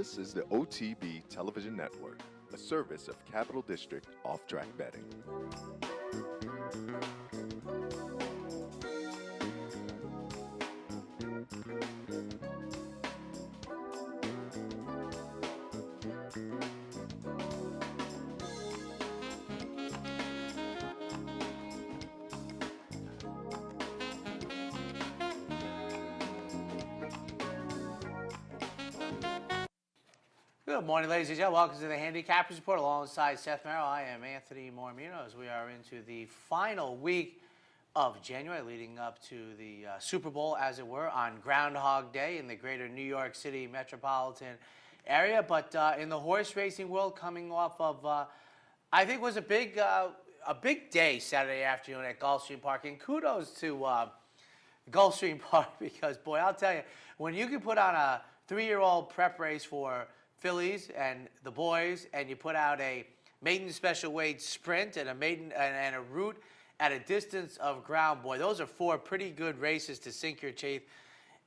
This is the OTB Television Network, a service of Capital District Off-Track Betting. Good morning, ladies and gentlemen. Welcome to the Handicappers Report. Alongside Seth Merrill, I am Anthony Mormino as we are into the final week of January, leading up to the Super Bowl, as it were, on Groundhog Day in the greater New York City metropolitan area. But in the horse racing world, coming off of, I think was a big day Saturday afternoon at Gulfstream Park. And kudos to Gulfstream Park because, boy, I'll tell you, when you can put on a 3-year-old prep race for fillies and the boys, and you put out a maiden special weight sprint and a maiden and a route at a distance of ground, boy, those are 4 pretty good races to sink your teeth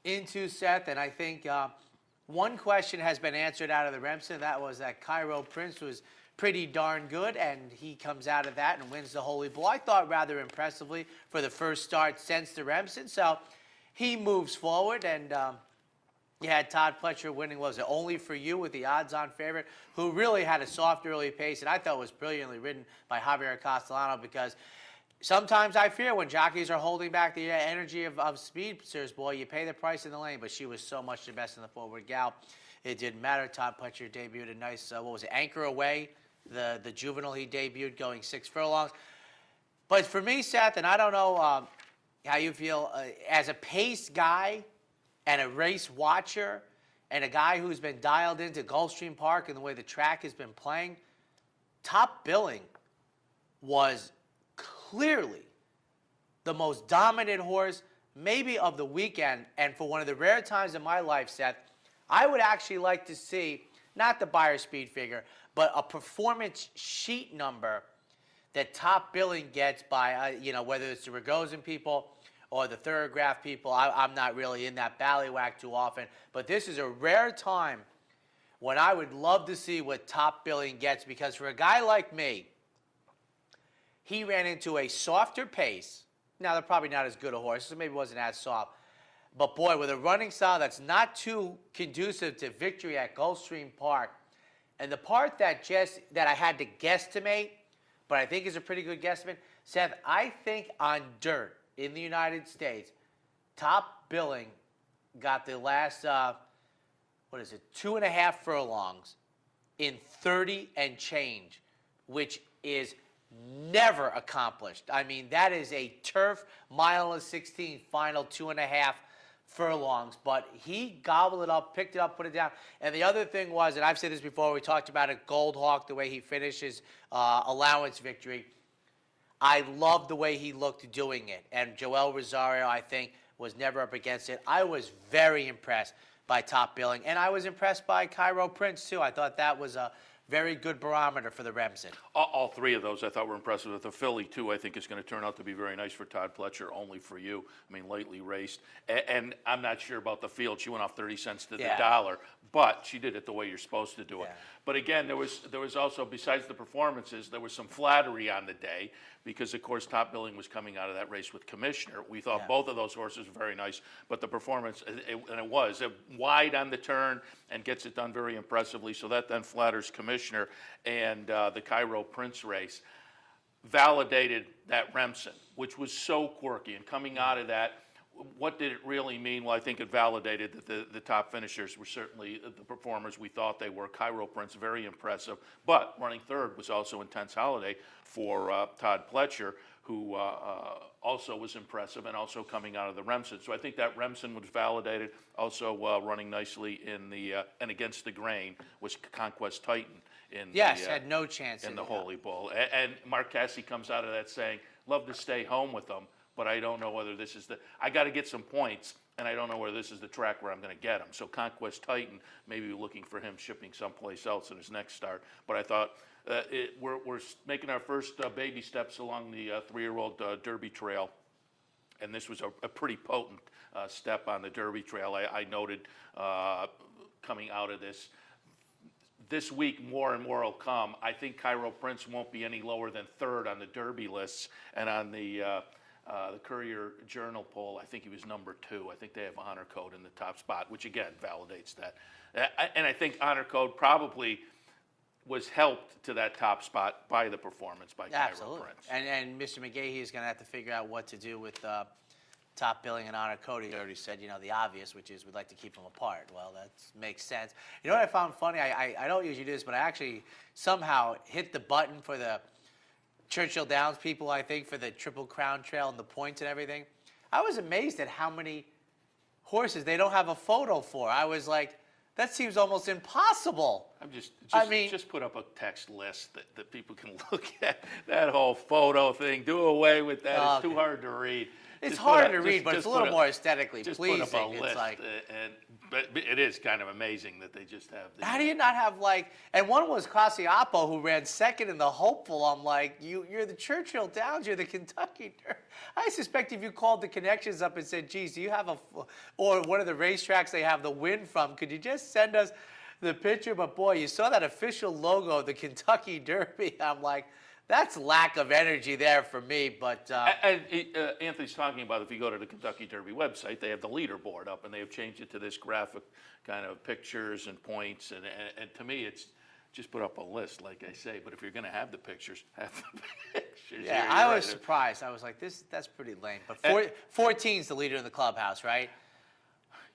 into, Seth. And I think one question has been answered out of the Remsen. That was that Cairo Prince was pretty darn good, and he comes out of that and wins the Holy Bull, I thought, rather impressively for the first start since the Remsen. So he moves forward, and you had Todd Pletcher winning, was it Only For You, with the odds-on favorite, who really had a soft early pace, and I thought was brilliantly ridden by Javier Castellano, because sometimes I fear when jockeys are holding back the energy of speedsters, boy, you pay the price in the lane, but she was so much the best in the forward gallop. It didn't matter. Todd Pletcher debuted a nice, what was it, Anchor Away, the juvenile he debuted, going 6 furlongs. But for me, Seth, and I don't know how you feel, as a pace guy and a race watcher and a guy who's been dialed into Gulfstream Park and the way the track has been playing, Top Billing was clearly the most dominant horse maybe of the weekend. And for one of the rare times in my life, Seth, I would actually like to see, not the buyer speed figure, but a performance sheet number that Top Billing gets by, whether it's the Rogozin people or the Thoroughgraph people. I'm not really in that ballywhack too often, but this is a rare time when I would love to see what Top Billing gets, because for a guy like me, he ran into a softer pace. Now, they're probably not as good a horse, so maybe it wasn't as soft. But boy, with a running style that's not too conducive to victory at Gulfstream Park, and the part that I had to guesstimate, but I think is a pretty good guesstimate, Seth, I think on dirt in the United States, Top Billing got the last, 2.5 furlongs in 30 and change, which is never accomplished. I mean, that is a turf mile and 16 final 2.5 furlongs, but he gobbled it up, picked it up, put it down. And the other thing was, and I've said this before, we talked about it, Gold Hawk, the way he finishes allowance victory. I love the way he looked doing it. And Joel Rosario, I think, was never up against it. I was very impressed by Top Billing. And I was impressed by Cairo Prince, too. I thought that was a very good barometer for the Remsen. All 3 of those I thought were impressive. The filly, too, I think is going to turn out to be very nice for Todd Pletcher, Only For You. I mean, lately raced. And I'm not sure about the field. She went off 30 cents to the dollar, but she did it the way you're supposed to do it. But again, there was also, besides the performances, there was some flattery on the day because, of course, Top Billing was coming out of that race with Commissioner. We thought both of those horses were very nice, but the performance, it was wide on the turn and gets it done very impressively, so that then flatters Commissioner. And the Cairo Prince race validated that Remsen, which was so quirky. And coming out of that, what did it really mean? Well, I think it validated that the top finishers were certainly the performers we thought they were. Cairo Prince, very impressive. But running third was also Intense Holiday for Todd Pletcher, who also was impressive and also coming out of the Remsen. So I think that Remsen was validated. Also running nicely in the and against the grain was Conquest Titan. Had no chance in the Holy Bull. And Mark Casse comes out of that saying, love to stay home with them, but I don't know whether this is I got to get some points, and I don't know whether this is the track where I'm going to get them. So Conquest Titan, maybe looking for him shipping someplace else in his next start. But I thought we're making our first baby steps along the 3-year-old Derby Trail, and this was a pretty potent step on the Derby Trail. I noted coming out of this this week more and more will come. I think Cairo Prince won't be any lower than third on the Derby lists, and on the Courier Journal poll, I think he was number 2. I think they have Honor Code in the top spot, which again validates that. And I think Honor Code probably was helped to that top spot by the performance by Cairo Prince. And Mr. McGahee is going to have to figure out what to do with Top Billing and Honor Code. He already said, the obvious, which is we'd like to keep them apart. Well, that makes sense. You know what I found funny? I don't usually do this, but I actually somehow hit the button for the Churchill Downs people, I think, for the Triple Crown Trail and the points and everything. I was amazed at how many horses they don't have a photo for. I was like, that seems almost impossible. Just put up a text list that people can look at. That whole photo thing, do away with that. It's too hard to read. It's hard to read, but it's a little more aesthetically pleasing. Just put up a list, but it is kind of amazing that they just have. How do you not have and one was Cassiapo who ran second in the Hopeful. I'm like, you're the Churchill Downs, you're the Kentucky Derby. I suspect if you called the connections up and said, geez, do you have or one of the racetracks they have the win from, could you just send us the picture? But boy, you saw that official logo of the Kentucky Derby. I'm like, that's lack of energy there for me, but... Anthony's talking about, if you go to the Kentucky Derby website, they have the leaderboard up, and they have changed it to this graphic kind of pictures and points, and to me, it's just put up a list, like I say, but if you're going to have the pictures, have the pictures. Yeah, I was surprised. I was like, that's pretty lame. But 14's the leader in the clubhouse, right?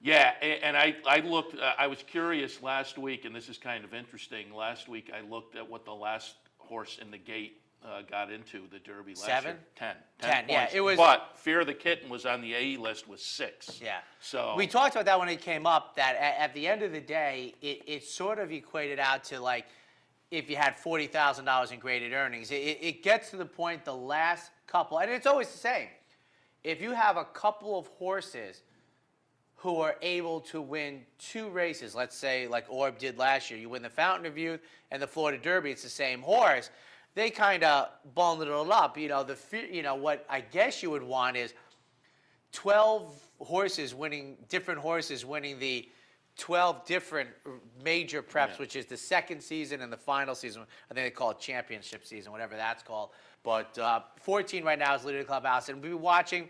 Yeah, and I looked, I was curious last week, and this is kind of interesting. Last week, I looked at what the last horse in the gate got into the Derby last year. 10 points. Yeah, it was. But Fear the Kitten was on the AE list with 6. Yeah. So we talked about that when it came up. That at the end of the day, it sort of equated out to like if you had $40,000 in graded earnings. It gets to the point the last couple, and it's always the same. If you have a couple of horses who are able to win 2 races, let's say like Orb did last year, you win the Fountain of Youth and the Florida Derby, it's the same horse. They kind of bundled it up. What I guess you would want is 12 horses winning, different horses winning the 12 different major preps, which is the second season and the final season. I think they call it championship season, whatever that's called. But 14 right now is leading the clubhouse. And we'll be watching,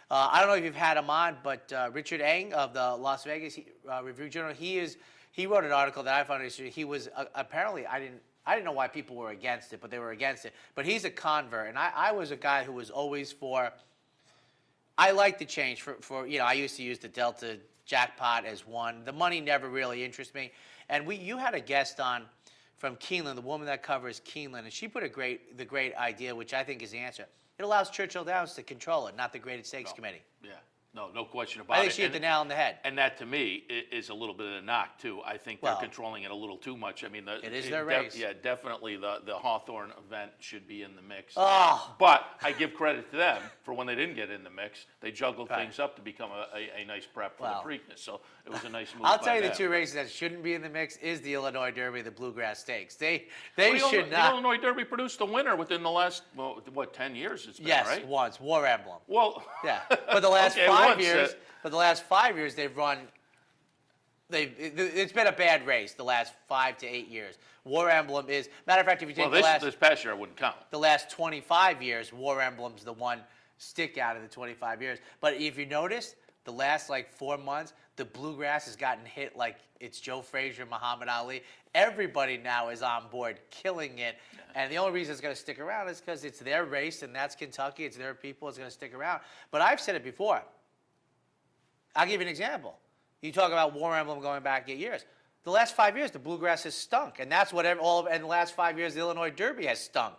I don't know if you've had him on, but Richard Eng of the Las Vegas Review Journal, he wrote an article that I found interesting. He was apparently, I didn't know why people were against it, but they were against it. But he's a convert, and I was a guy who was always for. I like the change for I used to use the Delta jackpot as one. The money never really interests me. And you had a guest on from Keeneland, the woman that covers Keeneland, and she put the great idea, which I think is the answer. It allows Churchill Downs to control it, not the Graded Stakes Committee. Yeah. No question about it. I think she hit the nail on the head. And that, to me, is a little bit of a knock, too. I think they're controlling it a little too much. I mean, it is their race. Yeah, definitely the Hawthorne event should be in the mix. Oh. But I give credit to them for when they didn't get in the mix. They juggled things up to become a nice prep for the Preakness. So it was a nice move. I'll tell you the 2 races that shouldn't be in the mix is the Illinois Derby, the Bluegrass Stakes. They should not. The Illinois Derby produced a winner within the last, 10 years it's been, right? Yes, once. War Emblem. Well. Yeah. But the last 5 years... For the last 5 years, they've run. It's been a bad race the last 5 to 8 years. War Emblem is matter of fact. If you take this past year, I wouldn't count. The last 25 years, War Emblem's the one stick out of the 25 years. But if you notice, the last 4 months, the Bluegrass has gotten hit like it's Joe Frazier, Muhammad Ali. Everybody now is on board, killing it. Yeah. And the only reason it's going to stick around is because it's their race, and that's Kentucky. It's their people. It's going to stick around. But I've said it before. I'll give you an example. You talk about War Emblem going back 8 years. The last 5 years, the Bluegrass has stunk, and that's what and the last 5 years, the Illinois Derby has stunk.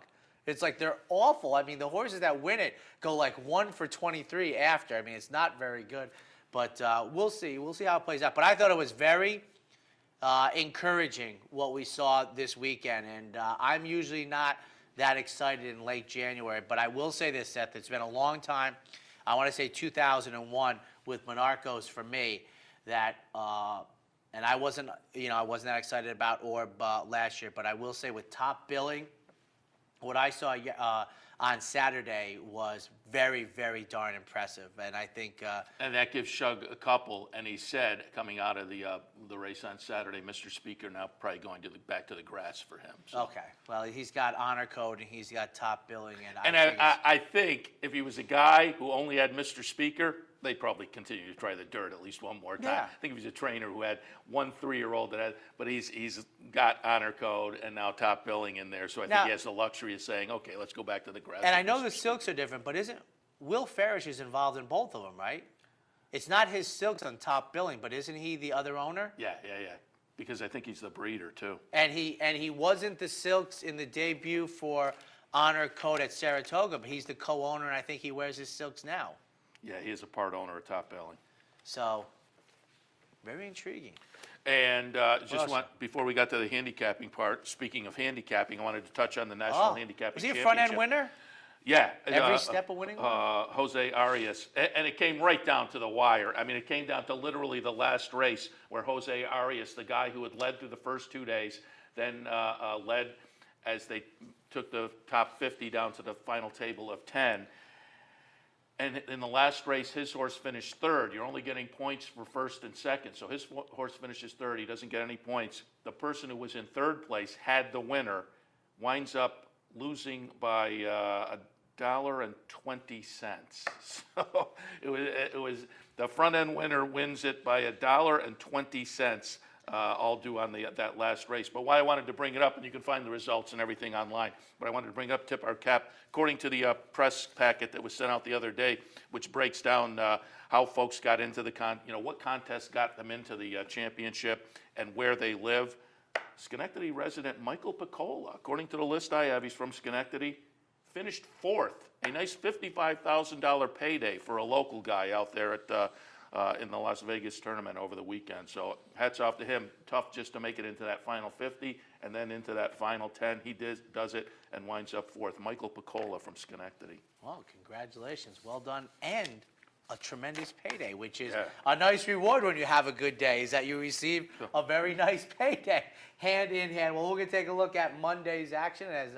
It's like they're awful. I mean, the horses that win it go 1 for 23 after. I mean, it's not very good, but we'll see. We'll see how it plays out. But I thought it was very encouraging what we saw this weekend, and I'm usually not that excited in late January, but I will say this, Seth. It's been a long time. I want to say 2001 with Monarchos for me that, and I wasn't that excited about Orb last year, but I will say with Top Billing, what I saw on Saturday was very, very darn impressive. And I think And that gives Shug a couple, and he said, coming out of the race on Saturday, Mr. Speaker, now probably going to back to the grass for him. So. okay, well, he's got honor code and he's got top billing, and And I think if he was a guy who only had Mr. Speaker, they'd probably continue to try the dirt at least one more time. Yeah. I think if he's a trainer who had one 3-year-old that had, but he's got honor code and now top billing in there, so I think he has the luxury of saying, okay, let's go back to the grass. And I know the silks are different, but isn't Will Farish is involved in both of them, right? It's not his silks on top billing, but isn't he the other owner? Yeah. Because I think he's the breeder too. And he wasn't the silks in the debut for honor code at Saratoga, but he's the co-owner, and I think he wears his silks now. Yeah, he is a part owner of Top Billing. So, very intriguing. And before we got to the handicapping part, speaking of handicapping, I wanted to touch on the National Handicapping Was he a Championship. front-end winner? Yeah. Every step of winning? Jose Arias. And it came right down to the wire. I mean, it came down to literally the last race where Jose Arias, the guy who had led through the first 2 days, then led as they took the top 50 down to the final table of 10. And in the last race, his horse finished third. You're only getting points for first and second. So his horse finishes third. He doesn't get any points. The person who was in third place had the winner, winds up losing by $1.20. So it was the front end winner wins it by $1.20. All due on that last race. But why I wanted to bring it up, and you can find the results and everything online, but I wanted to bring up, tip our cap, according to the press packet that was sent out the other day, which breaks down how folks got into the what contests got them into the championship and where they live. Schenectady resident Michael Piccola, according to the list I have, he's from Schenectady, finished fourth. A nice $55,000 payday for a local guy out there at in the Las Vegas tournament over the weekend. So hats off to him. Tough just to make it into that final 50 and then into that final 10. He does it and winds up fourth. Michael Piccola from Schenectady. Well, congratulations. Well done. And a tremendous payday, which is a nice reward when you have a good day, is that you receive a very nice payday, hand in hand. Well, we're going to take a look at Monday's action. As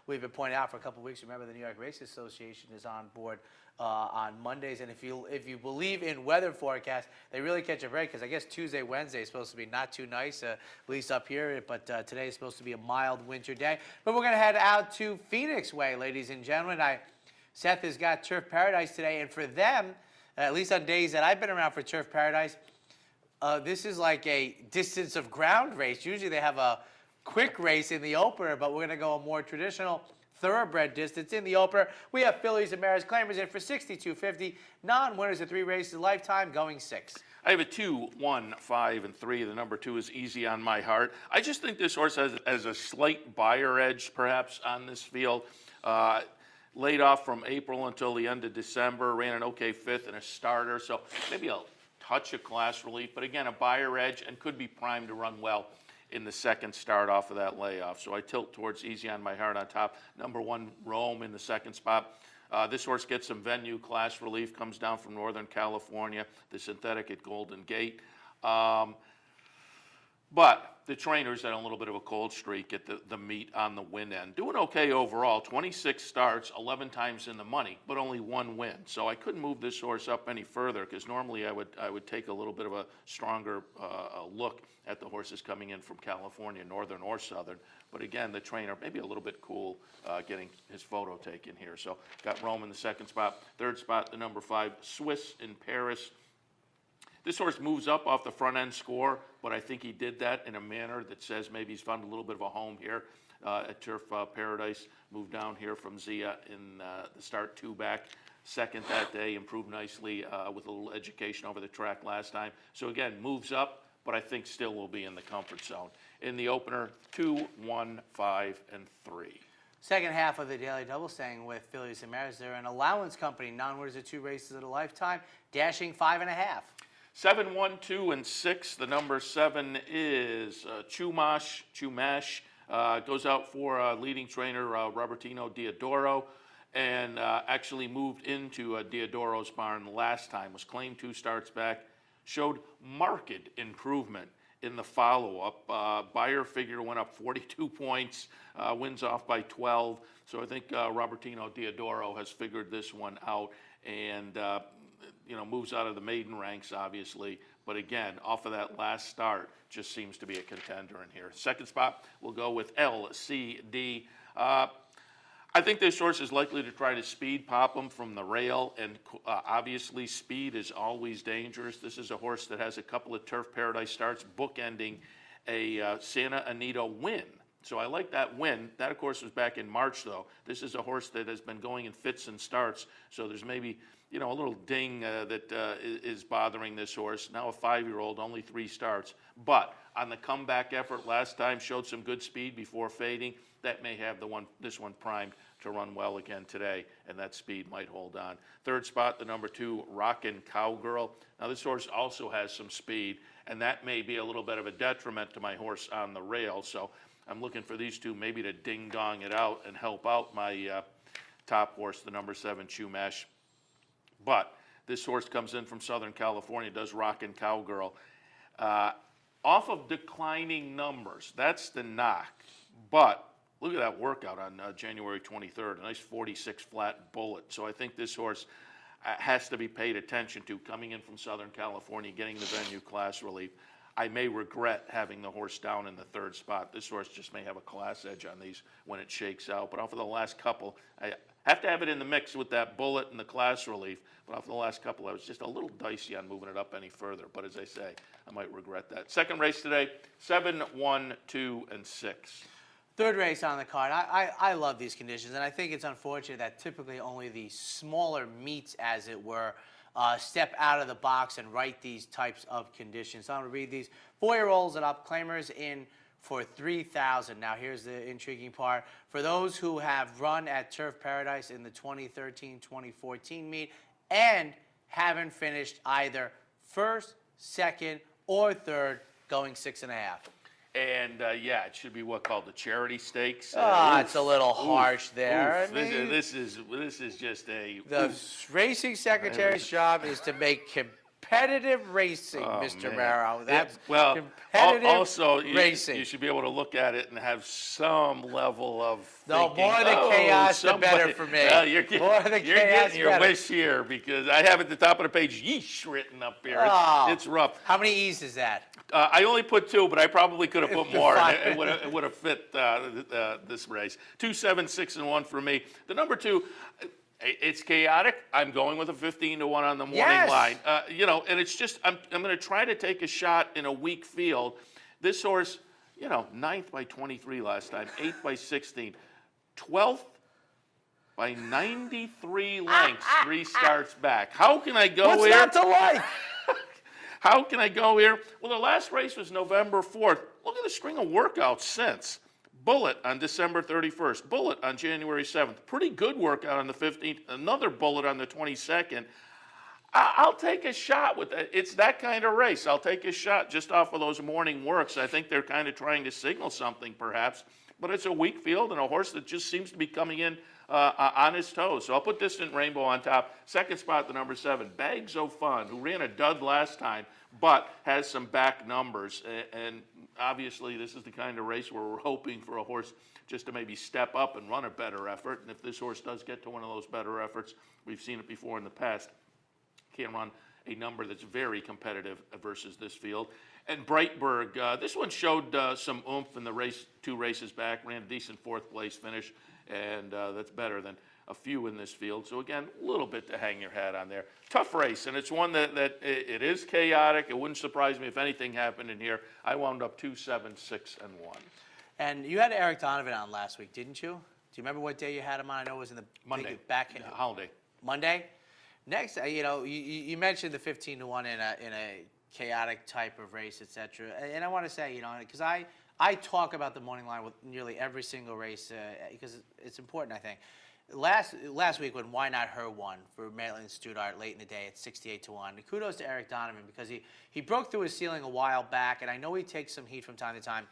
we've been pointing out for a couple of weeks, remember the New York Race Association is on board on Mondays, and if you believe in weather forecasts, they really catch a break, because I guess Tuesday, Wednesday is supposed to be not too nice, at least up here, but today is supposed to be a mild winter day. But we're going to head out to Phoenix Way, ladies and gentlemen. Seth has got Turf Paradise today, and for them, at least on days that I've been around for Turf Paradise, this is like a distance of ground race. Usually they have a quick race in the opener, but we're going to go a more traditional thoroughbred distance in the opener. We have fillies and mares claimers in for $62.50. Non-winners of 3 races a lifetime, going 6. I have a 2, 1, 5, and 3. The number 2 is Easy on My Heart. I just think this horse has a slight buyer edge, perhaps, on this field. Laid off from April until the end of December, ran an okay 5th and a starter, so maybe a touch of class relief, but again, a buyer edge and could be primed to run well in the second start off of that layoff. So I tilt towards Easy on My Heart on top. Number 1, Rome in the second spot. This horse gets some venue class relief, comes down from Northern California, the synthetic at Golden Gate. But the trainer's had a little bit of a cold streak at the meet on the win end. Doing okay overall, 26 starts, 11 times in the money, but only 1 win. So I couldn't move this horse up any further, because normally I would take a little bit of a stronger look at the horses coming in from California, Northern or Southern. But again, the trainer, maybe a little bit cool getting his photo taken here. So got Rome in the second spot. Third spot, the number 5, Swiss in Paris. This horse moves up off the front end score, but I think he did that in a manner that says maybe he's found a little bit of a home here at Turf Paradise. Moved down here from Zia in the start 2 back. Second that day, improved nicely with a little education over the track last time. So again, moves up, but I think still will be in the comfort zone. In the opener, 2, 1, 5, and 3. Second half of the Daily Double, staying with fillies and mares. They're an allowance company, non-winners of 2 races at a lifetime, dashing 5.5. 7, 1, 2, and 6. The number 7 is Chumash. Goes out for leading trainer Robertino Diodoro, and actually moved into Diodoro's barn last time. Was claimed 2 starts back. Showed marked improvement in the follow-up. Buyer figure went up 42 points, wins off by 12. So I think Robertino Diodoro has figured this one out and, moves out of the maiden ranks, obviously. But again, off of that last start, just seems to be a contender in here. Second spot, we'll go with LCD. I think this horse is likely to try to speed pop him from the rail, and obviously speed is always dangerous. This is a horse that has a couple of Turf Paradise starts, bookending a Santa Anita win. So I like that win. That, of course, was back in March, though. This is a horse that has been going in fits and starts, so there's maybe a little ding that is bothering this horse. Now a 5-year-old, only 3 starts. But on the comeback effort last time, showed some good speed before fading. That may have this one primed to run well again today, and that speed might hold on. Third spot, the number 2, Rockin' Cowgirl. Now this horse also has some speed, and that may be a little bit of a detriment to my horse on the rail. So I'm looking for these two maybe to ding-dong it out and help out my top horse, the number 7, Chumash. But this horse comes in from Southern California, does Rockin' Cowgirl. Off of declining numbers, that's the knock. But look at that workout on January 23rd, a nice 46 flat bullet. So I think this horse has to be paid attention to, coming in from Southern California, getting the venue class relief. I may regret having the horse down in the 3rd spot. This horse just may have a class edge on these when it shakes out. But off of the last couple, I have to have it in the mix with that bullet and the class relief. But off of the last couple, I was just a little dicey on moving it up any further. But as I say, I might regret that. Second race today, 7, 1, 2, and 6. Third race on the card. I love these conditions, and I think it's unfortunate that typically only the smaller meets, as it were, step out of the box and write these types of conditions. So I'm going to read these. 4-year-olds and up, claimers in for $3,000. Now here's the intriguing part. For those who have run at Turf Paradise in the 2013-2014 meet and haven't finished either first, second, or third, going 6.5. And yeah, it should be called the charity stakes. It's a little harsh there. I mean, this is just a. The racing secretary's job is to make competitive racing, Mr. Marrow. That's competitive also, racing. You should be able to look at it and have some level of. No, thinking, more the chaos, the better for me. You're More the you're chaos, getting your better. wish here, because I have at the top of the page yeesh written up here. It's rough. How many E's is that? I only put 2, but I probably could have put more. Fine. It would have fit this race. 2, 7, 6, and 1 for me. The number 2, it's chaotic. I'm going with a 15-1 on the morning line. And it's just I'm going to try to take a shot in a weak field. This horse, 9th by 23 last time, 8th by 16, 12th by 93 lengths, 3 starts back. How can I go here? What's not to like? How can I go here? Well, the last race was November 4th. Look at the string of workouts since. Bullet on December 31st. Bullet on January 7th. Pretty good workout on the 15th. Another bullet on the 22nd. I'll take a shot with that. It's that kind of race. I'll take a shot just off of those morning works. I think they're kind of trying to signal something, perhaps. But it's a weak field and a horse that just seems to be coming in on his toes. So I'll put Distant Rainbow on top. Second spot, the number 7, Bags O' Fun, who ran a dud last time, but has some back numbers. And obviously, this is the kind of race where we're hoping for a horse just to maybe step up and run a better effort. And if this horse does get to one of those better efforts, we've seen it before in the past, can run a number that's very competitive versus this field. And Brightburg, this one showed some oomph in the 2 races back, ran a decent 4th place finish, and that's better than a few in this field. So again, a little bit to hang your hat on there. Tough race, and it's one that it is chaotic. It wouldn't surprise me if anything happened in here. I wound up 2, 7, 6, and 1. And you had Eric Donovan on last week, didn't you? Do you remember what day you had him on? I know it was in the Monday. Holiday. Monday? Next, you mentioned the 15-1 in a chaotic type of race, etc. And I want to say, because I talk about the morning line with nearly every single race because it's important, I think. Last week when Why Not Her won for Maitland Studart late in the day at 68-1. Kudos to Eric Donovan because he broke through his ceiling a while back, and I know he takes some heat from time to time.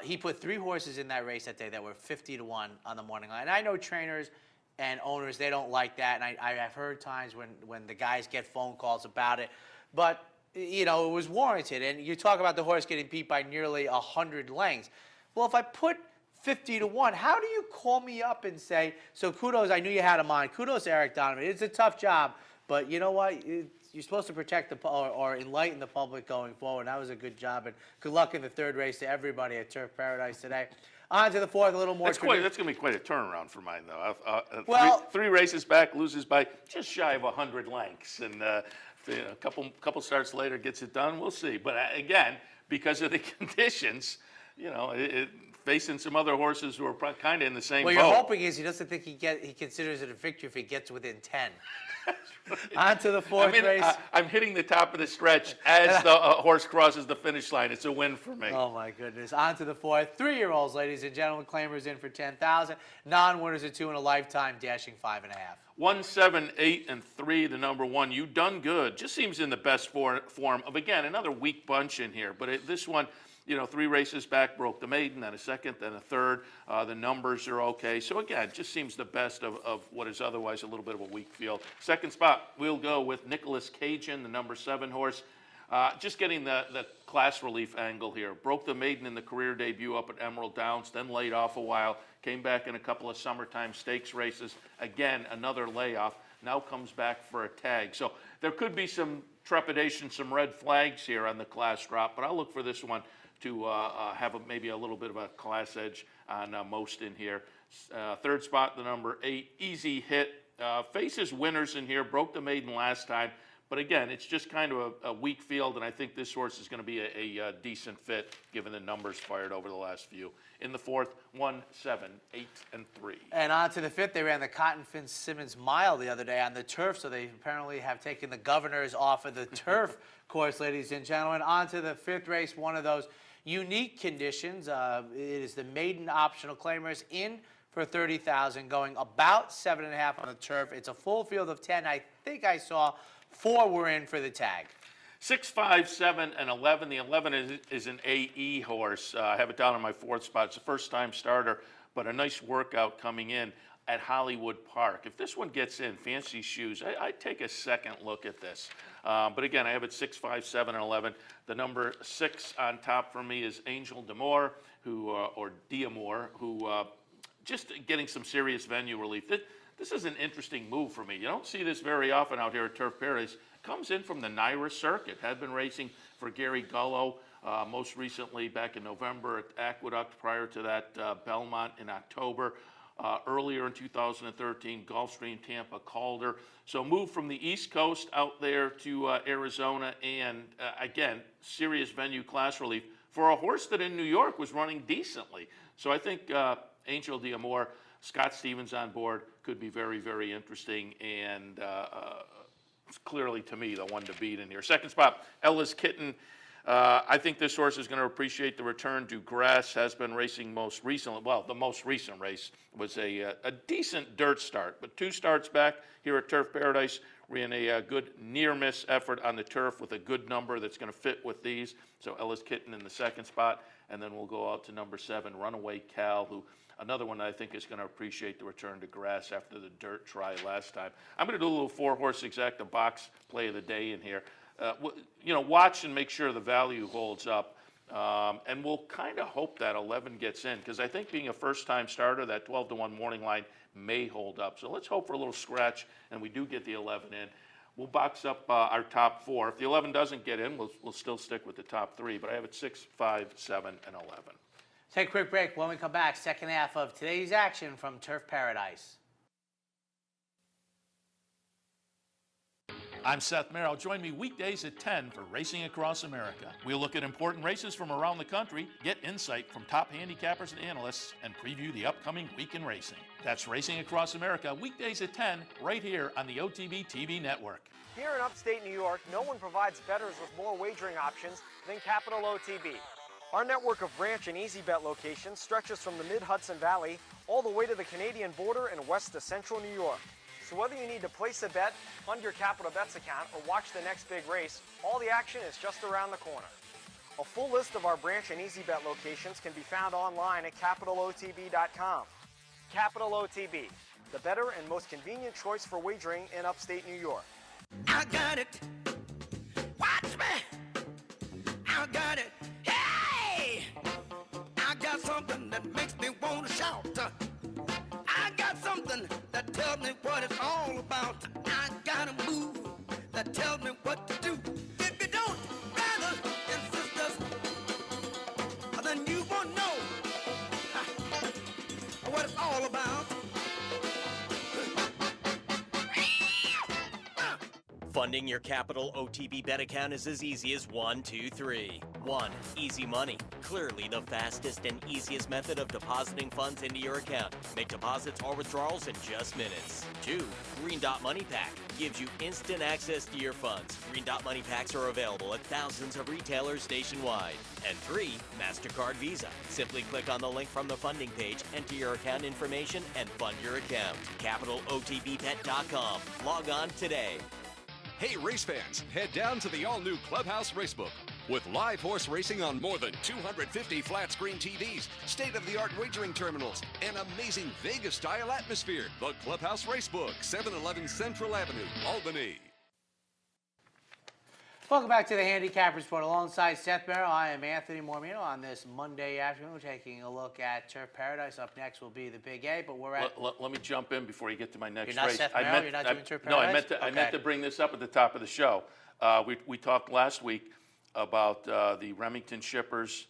He put 3 horses in that race that day that were 50-1 on the morning line. And I know trainers and owners, they don't like that, and I have heard times when the guys get phone calls about it. But it was warranted. And you talk about the horse getting beat by nearly 100 lengths. Well, if I put 50 to 1, how do you call me up and say, so kudos, I knew you had him on. Kudos to Eric Donovan. It's a tough job, but you know what? You're supposed to protect or enlighten the public going forward. That was a good job, and good luck in the third race to everybody at Turf Paradise today. On to the fourth, a little more. That's going to be quite a turnaround for mine, though. Well, three races back, loses by just shy of 100 lengths, and a couple starts later gets it done. We'll see. But again, because of the conditions, facing some other horses who are kind of in the same boat. What you're hoping is he doesn't think he considers it a victory if he gets within 10. On to the fourth race. I'm hitting the top of the stretch as the horse crosses the finish line. It's a win for me. Oh, my goodness. On to the fourth. 3-year-olds, ladies and gentlemen. Claimers in for $10,000. Non-winners are 2 in a lifetime, dashing 5.5. 1, 7, 8, and 3, the number 1. You done good. Just seems in the best form of, again, another weak bunch in here. But this one, 3 races back, broke the maiden, then a second, then a third. The numbers are okay. So, again, just seems the best of what is otherwise a little bit of a weak field. Second spot, we'll go with Nicholas Cajun, the number 7 horse. Just getting the class relief angle here. Broke the maiden in the career debut up at Emerald Downs, then laid off a while. Came back in a couple of summertime stakes races. Again, another layoff. Now comes back for a tag. So there could be some trepidation, some red flags here on the class drop, but I'll look for this one to have maybe a little bit of a class edge on most in here. Third spot, the number 8, Easy Hit. Faces winners in here, broke the maiden last time. But again, it's just kind of a weak field, and I think this horse is going to be a decent fit given the numbers fired over the last few. In the fourth, 1, 7, 8, and 3. And on to the fifth, they ran the Cotton Fitzsimmons Mile the other day on the turf, so they apparently have taken the governors off of the turf course, ladies and gentlemen. On to the fifth race, one of those unique conditions. It is the maiden optional claimers in for $30,000, going about 7.5 on the turf. It's a full field of 10. I think I saw 4 were in for the tag. 6, 5, 7, and 11. The 11 is an AE horse. I have it down on my fourth spot. It's a first-time starter, but a nice workout coming in at Hollywood Park. If this one gets in, fancy shoes, I'd take a second look at this. But again, I have it 6, 5, 7, and 11. The number 6 on top for me is Angel D'Amour, or D'Amour, who just getting some serious venue relief. This is an interesting move for me. You don't see this very often out here at Turf Paradise. Comes in from the Naira circuit. Had been racing for Gary Gullo, most recently back in November at Aqueduct. Prior to that, Belmont in October. Earlier in 2013, Gulfstream, Tampa, Calder. So moved from the East Coast out there to Arizona, and again, serious venue class relief for a horse that in New York was running decently. So I think Angel D'Amour, Scott Stevens on board, could be very, very interesting, and clearly to me the one to beat in here. Second spot, Ella's Kitten. I think this horse is going to appreciate the return to grass. Has been racing most recently. Well, the most recent race was a decent dirt start, but 2 starts back here at Turf Paradise. Ran a good near-miss effort on the turf with a good number that's going to fit with these. So Ella's Kitten in the second spot, and then we'll go out to number 7, Runaway Cal, who another one that I think is going to appreciate the return to grass after the dirt try last time. I'm going to do a little 4-horse exacta box play of the day in here. Watch and make sure the value holds up. And we'll kind of hope that 11 gets in, because I think being a first-time starter, that 12-1 morning line may hold up. So let's hope for a little scratch, and we do get the 11 in. We'll box up our top 4. If the 11 doesn't get in, we'll still stick with the top 3. But I have it 6, 5, 7, and 11. Take a quick break. When we come back, second half of today's action from Turf Paradise. I'm Seth Merrill. Join me weekdays at 10 for Racing Across America. We'll look at important races from around the country, get insight from top handicappers and analysts, and preview the upcoming week in racing. That's Racing Across America, weekdays at 10, right here on the OTB TV network. Here in upstate New York, no one provides bettors with more wagering options than Capital OTB. Our network of ranch and easy bet locations stretches from the mid-Hudson Valley all the way to the Canadian border and west to central New York. So whether you need to place a bet, fund your Capital Bets account, or watch the next big race, all the action is just around the corner. A full list of our branch and easy bet locations can be found online at capitalotb.com. Capital OTB, the better and most convenient choice for wagering in upstate New York. I got it. Watch me. tell me what it's all about. I got a move that tells me what to do. If you don't, brothers and sisters, then you won't know what it's all about. Funding your Capital OTB bet account is as easy as 1, 2, 3. 1. Easy money. Clearly the fastest and easiest method of depositing funds into your account. Make deposits or withdrawals in just minutes. 2. Green Dot Money Pack. Gives you instant access to your funds. Green Dot Money Packs are available at thousands of retailers nationwide. And 3. MasterCard Visa. Simply click on the link from the funding page, enter your account information, and fund your account. CapitalOTBBet.com. Log on today. Hey race fans, head down to the all-new Clubhouse Racebook. With live horse racing on more than 250 flat-screen TVs, state-of-the-art wagering terminals, and amazing Vegas-style atmosphere. The Clubhouse Racebook, 711 Central Avenue, Albany. Welcome back to the Handicappers Report. Alongside Seth Merrill, I am Anthony Mormino. On this Monday afternoon, we're taking a look at Turf Paradise. Up next will be the Big A, but we're at... Let me jump in before you get to my next You're not race. Seth Merrill? You're not doing Turf No, Paradise? I meant to bring this up at the top of the show. We talked last week about the Remington Shippers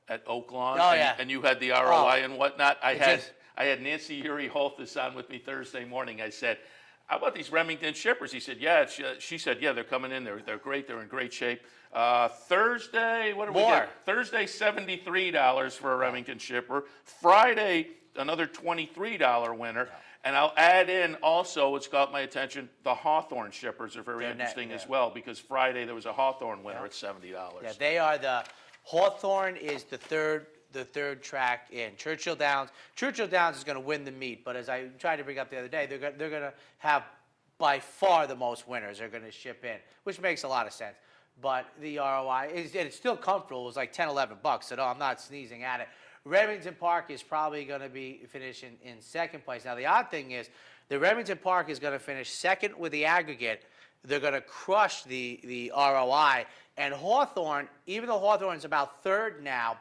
at Oaklawn. Oh, yeah. And you had the ROI and whatnot. I just- had Nancy Uri Holthus on with me Thursday morning. I said, how about these Remington Shippers? He said, yeah. She said, yeah, they're coming in. They're great. They're in great shape. Thursday, what did we get? Thursday, $73 for a Remington Shipper. Friday, another $23 winner. And I'll add in also, what's caught my attention, the Hawthorne Shippers are very interesting as well, because Friday there was a Hawthorne winner at $70. Yeah, they are the... Hawthorne is the third track in Churchill Downs. Churchill Downs is going to win the meet, but as I tried to bring up the other day, they're going to have by far the most winners they're going to ship in, which makes a lot of sense. But the ROI it's still comfortable. It was like $10, $11, so no, I'm not sneezing at it. Remington Park is probably going to be finishing in second place. Now, the odd thing is the Remington Park is going to finish second with the aggregate. They're going to crush the ROI. And Hawthorne, even though Hawthorne's about third now,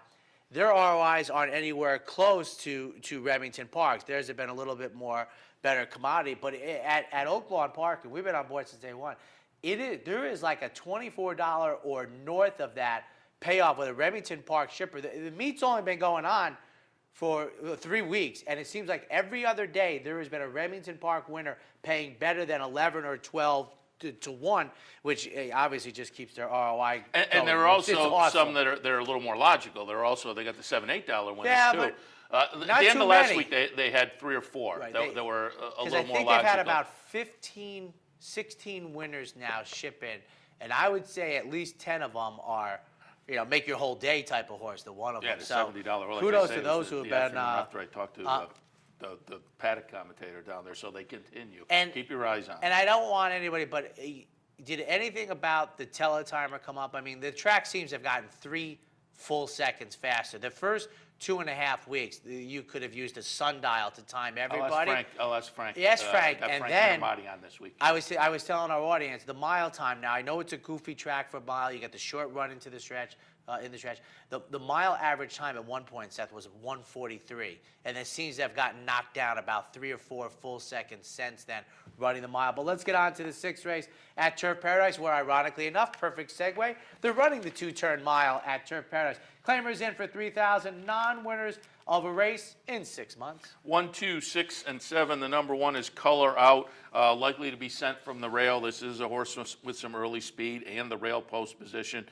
their ROIs aren't anywhere close to Remington Park's. Theirs have been a little bit more better commodity. But at Oaklawn Park, and we've been on board since day one, there is like a $24 or north of that payoff with a Remington Park shipper. The meet's only been going on for 3 weeks, and it seems like every other day there has been a Remington Park winner paying better than 11 or 12 to 1, which obviously just keeps their ROI going. And there are also awesome. some that are a little more logical. They got the $7, $8 winners Yeah, too. but At the end of last many. week, they had 3 or 4 Right, that were a little more logical. I think they've had about 15, 16 winners now ship in, and I would say at least 10 of them are, make your whole day type of horse. The one of Yeah, them. the So $70. Well, like kudos I say, to it those was who have the been. afternoon after I talked to the paddock commentator down there, so they continue. And keep your eyes on. And I don't want anybody, but did anything about the teletimer come up? I mean, the track seems to have gotten 3 full seconds faster. The first 2.5 weeks, you could have used a sundial to time everybody. I'll ask Frank. Yes, Frank. Got And Frank then Marmotti on this week. I was telling our audience the mile time. Now I know it's a goofy track for a mile. You got the short run into the stretch. The mile average time at one point, Seth, was 1:43, and it seems to have gotten knocked down about 3 or 4 full seconds since then running the mile. But let's get on to the 6th race at Turf Paradise, where ironically enough, perfect segue, they're running the 2-turn mile at Turf Paradise. Claimers in for 3,000, non-winners of a race in 6 months. 1, 2, 6, and 7. The number 1 is Color Out, likely to be sent from the rail. This is a horse with some early speed and the rail post position.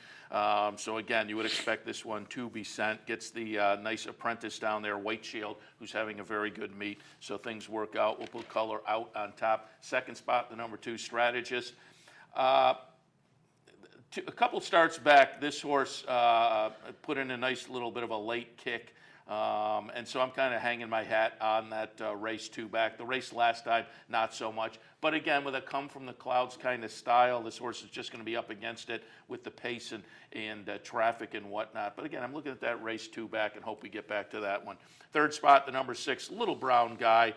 So again, you would expect this one to be sent. Gets the nice apprentice down there, White Shield, who's having a very good meet. So things work out. We'll put Color Out on top. Second spot, the number 2 Strategist. A couple starts back, this horse put in a nice little bit of a late kick. And so I'm kind of hanging my hat on that race 2 back. The race last time, not so much. But again, with a come from the clouds kind of style, this horse is just going to be up against it with the pace and traffic and whatnot. But again, I'm looking at that race 2 back and hope we get back to that one. Third spot, the number 6, Little Brown Guy.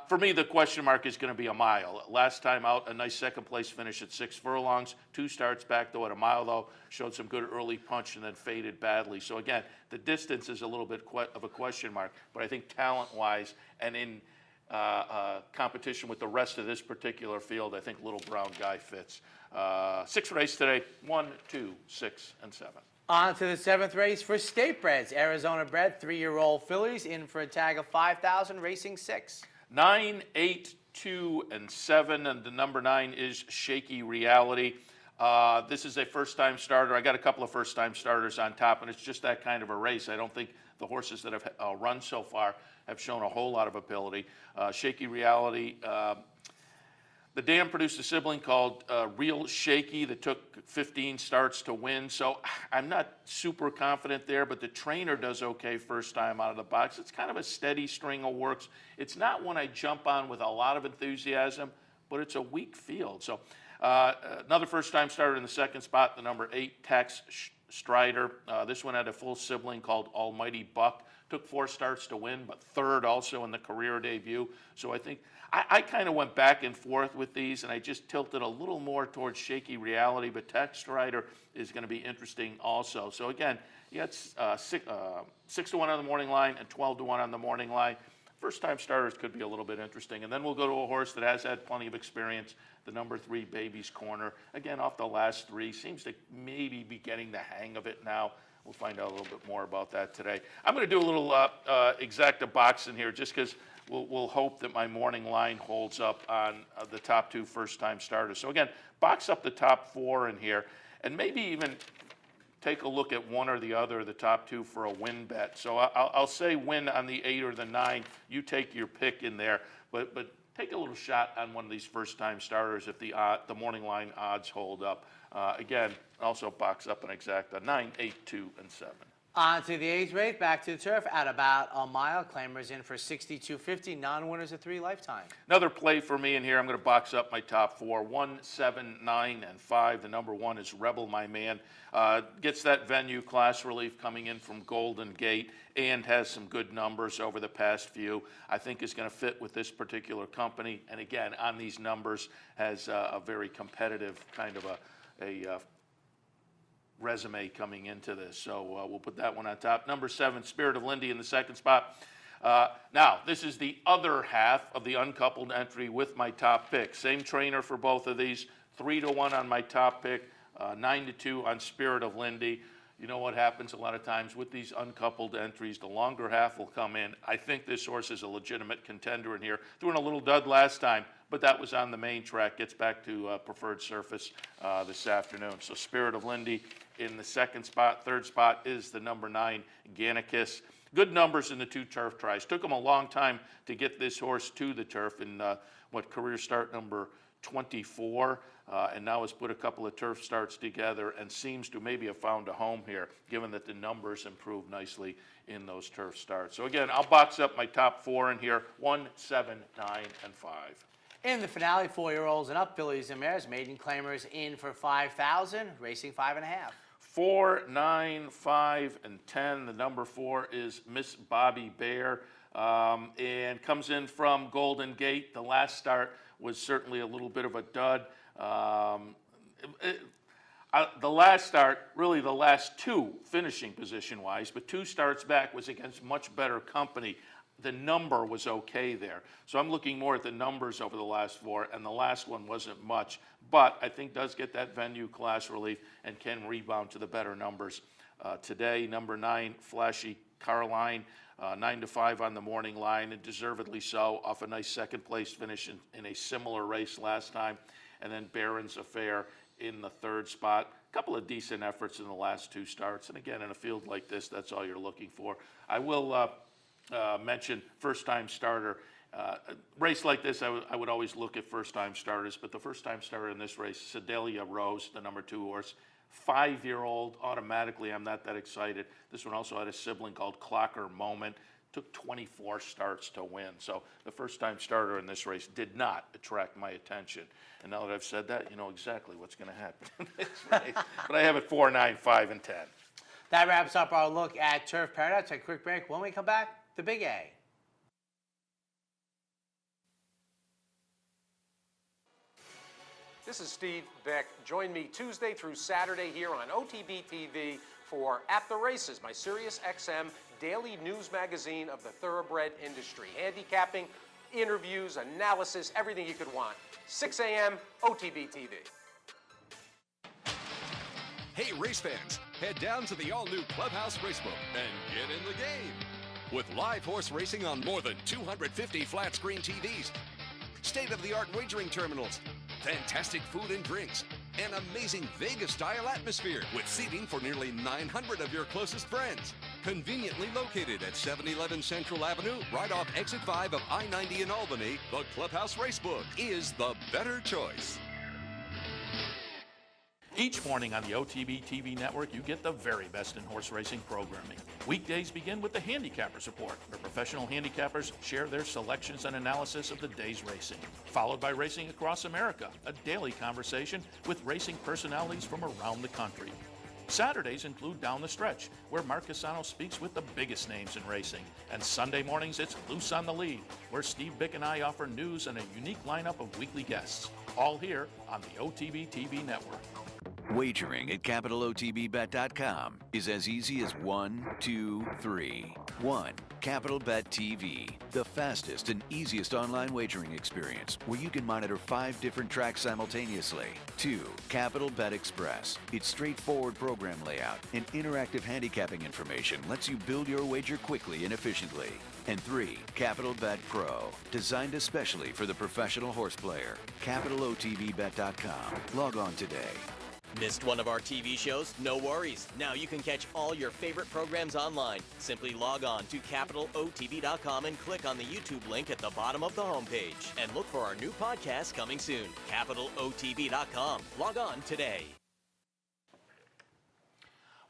For me, the question mark is going to be a mile. Last time out, a nice second place finish at 6 furlongs. 2 starts back, though, at a mile, though. Showed some good early punch and then faded badly. So, again, the distance is a little bit of a question mark. But I think talent-wise and in competition with the rest of this particular field, I think Little Brown Guy fits. 6th race today, 1, 2, 6, and 7. On to the 7th race for state breds. Arizona bred 3-year-old fillies in for a tag of 5,000, racing 6. 9, 8, 2, and 7, and the number 9 is Shaky Reality. This is a first-time starter. I got a couple of first-time starters on top, and it's just that kind of a race. I don't think the horses that have run so far have shown a whole lot of ability. Shaky Reality, the dam produced a sibling called Real Shaky that took 15 starts to win. So I'm not super confident there, but the trainer does okay first time out of the box. It's kind of a steady string of works. It's not one I jump on with a lot of enthusiasm, but it's a weak field. So another first time starter in the 2nd spot, the number 8, Tex Strider. This one had a full sibling called Almighty Buck. Took 4 starts to win, but 3rd also in the career debut. So I think I kind of went back and forth with these, and I just tilted a little more towards Shaky Reality, but Tex Strider is going to be interesting also. So again, you got 6 to 1 on the morning line and 12 to 1 on the morning line. First-time starters could be a little bit interesting. And then we'll go to a horse that has had plenty of experience, the number 3, Baby's Corner. Again, off the last 3, seems to maybe be getting the hang of it now. We'll find out a little bit more about that today. I'm going to do a little exacta boxing here just because we'll hope that my morning line holds up on the top 2 first-time starters. So again, box up the top 4 in here and maybe even take a look at one or the other of the top 2 for a win bet. So I'll say win on the 8 or the 9. You take your pick in there, but take a little shot on one of these first-time starters if the morning line odds hold up. Again, also box up an exacta 9, 8, 2, and 7. On to the 8th race, back to the turf at about a mile. Claimers in for 62.50. Non-winners of 3 lifetime. Another play for me in here. I'm going to box up my top 4, 1, 7, 9, and 5. The number 1 is Rebel My Man. Gets that venue class relief coming in from Golden Gate and has some good numbers over the past few. I think is going to fit with this particular company. And again, on these numbers, has a very competitive kind of a resume coming into this. So we'll put that one on top. Number 7, Spirit of Lindy in the 2nd spot. Now, this is the other half of the uncoupled entry with my top pick. Same trainer for both of these. 3 to 1 on my top pick, 9 to 2 on Spirit of Lindy. You know what happens a lot of times with these uncoupled entries, the longer half will come in. I think this horse is a legitimate contender in here. Threw in a little dud last time, but that was on the main track. Gets back to preferred surface this afternoon. So Spirit of Lindy in the 2nd spot. 3rd spot is the number 9, Gannicus. Good numbers in the 2 turf tries. Took him a long time to get this horse to the turf in career start number 24, and now has put a couple of turf starts together and seems to maybe have found a home here, given that the numbers improved nicely in those turf starts. So again, I'll box up my top 4 in here, 1, 7, 9, and 5. In the finale, 4-year-olds and up, fillies and mares, maiden claimers in for 5,000, racing 5.5. 4, 9, 5, and 10. The number 4 is Miss Bobby Bear, and comes in from Golden Gate. The last start was certainly a little bit of a dud. The last start, really the last 2 finishing position-wise, but 2 starts back was against much better company. The number was okay there. So I'm looking more at the numbers over the last 4, and the last one wasn't much, but I think does get that venue class relief and can rebound to the better numbers. Today, number 9, Flashy Caroline, 9 to 5 on the morning line, and deservedly so, off a nice 2nd place finish in a similar race last time. And then Barron's Affair in the 3rd spot. A couple of decent efforts in the last 2 starts. And again, in a field like this, that's all you're looking for. I will mention first-time starter. Race like this, I would always look at first-time starters, but the first-time starter in this race, Sedalia Rose, the number 2 horse, 5-year-old. Automatically, I'm not that excited. This one also had a sibling called Clocker Moment. Took 24 starts to win. So the first-time starter in this race did not attract my attention. And now that I've said that, you know exactly what's going to happen in this race. But I have it 4, 9, 5, and 10. That wraps up our look at Turf Paradise. Take a quick break. When we come back, the Big A. This is Steve Beck. Join me Tuesday through Saturday here on OTB TV for At the Races, my Sirius XM daily news magazine of the thoroughbred industry, handicapping interviews, analysis, everything you could want. 6 a.m. OTB TV. Hey, race fans, head down to the all-new Clubhouse Racebook and get in the game. With live horse racing on more than 250 flat-screen TVs, state-of-the-art wagering terminals, fantastic food and drinks, an amazing Vegas-style atmosphere with seating for nearly 900 of your closest friends. Conveniently located at 711 Central Avenue, right off Exit 5 of I-90 in Albany, the Clubhouse Racebook is the better choice. Each morning on the OTB TV network, you get the very best in horse racing programming. Weekdays begin with the Handicappers Report, where professional handicappers share their selections and analysis of the day's racing. Followed by Racing Across America, a daily conversation with racing personalities from around the country. Saturdays include Down the Stretch, where Mark Casano speaks with the biggest names in racing. And Sunday mornings, it's Loose on the Lead, where Steve Bick and I offer news and a unique lineup of weekly guests. All here on the OTB TV network. Wagering at CapitalOTBBet.com is as easy as 1, 2, 3. 1. CapitalBet TV, the fastest and easiest online wagering experience where you can monitor 5 different tracks simultaneously. 2. CapitalBet Express. Its straightforward program layout and interactive handicapping information lets you build your wager quickly and efficiently. And 3. CapitalBet Pro, designed especially for the professional horse player. CapitalOTBBet.com. Log on today. Missed one of our TV shows? No worries. Now you can catch all your favorite programs online. Simply log on to CapitalOTB.com and click on the YouTube link at the bottom of the homepage. And look for our new podcast coming soon. CapitalOTB.com. Log on today.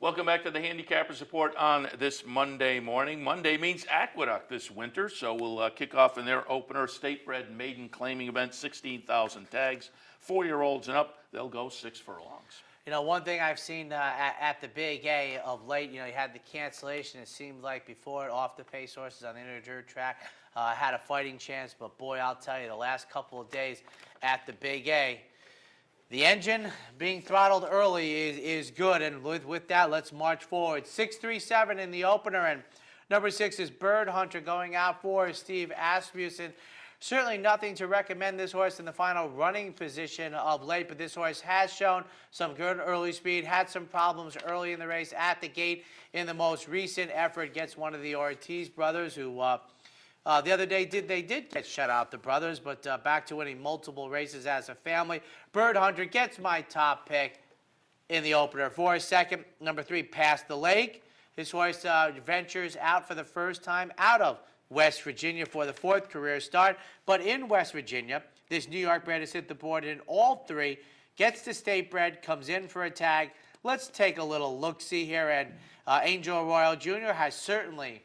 Welcome back to the Handicappers Report on this Monday morning. Monday means Aqueduct this winter, so we'll kick off in their opener, State-Bred Maiden Claiming Event, 16,000 tags. 4-year-olds and up, they'll go 6 furlongs. You know, one thing I've seen at the Big A of late, you know, you had the cancellation. It seemed like before off the pace horses on the inner dirt track had a fighting chance, but boy, I'll tell you, the last couple of days at the Big A, the engine being throttled early is good, and with that, let's march forward. 6-3-7 in the opener, and number 6 is Bird Hunter going out for Steve Asmussen. Certainly nothing to recommend this horse in the final running position of late, but this horse has shown some good early speed, had some problems early in the race at the gate in the most recent effort, gets one of the Ortiz brothers who the other day they did get shut out, the brothers, but back to winning multiple races as a family. Bird Hunter gets my top pick in the opener. For a second, number 3, Past the Lake. This horse ventures out for the first time out of West Virginia for the 4th career start. But in West Virginia, this New York bred has hit the board in all 3, gets the state bred, comes in for a tag. Let's take a little look-see here, and Angel Royal Jr. has certainly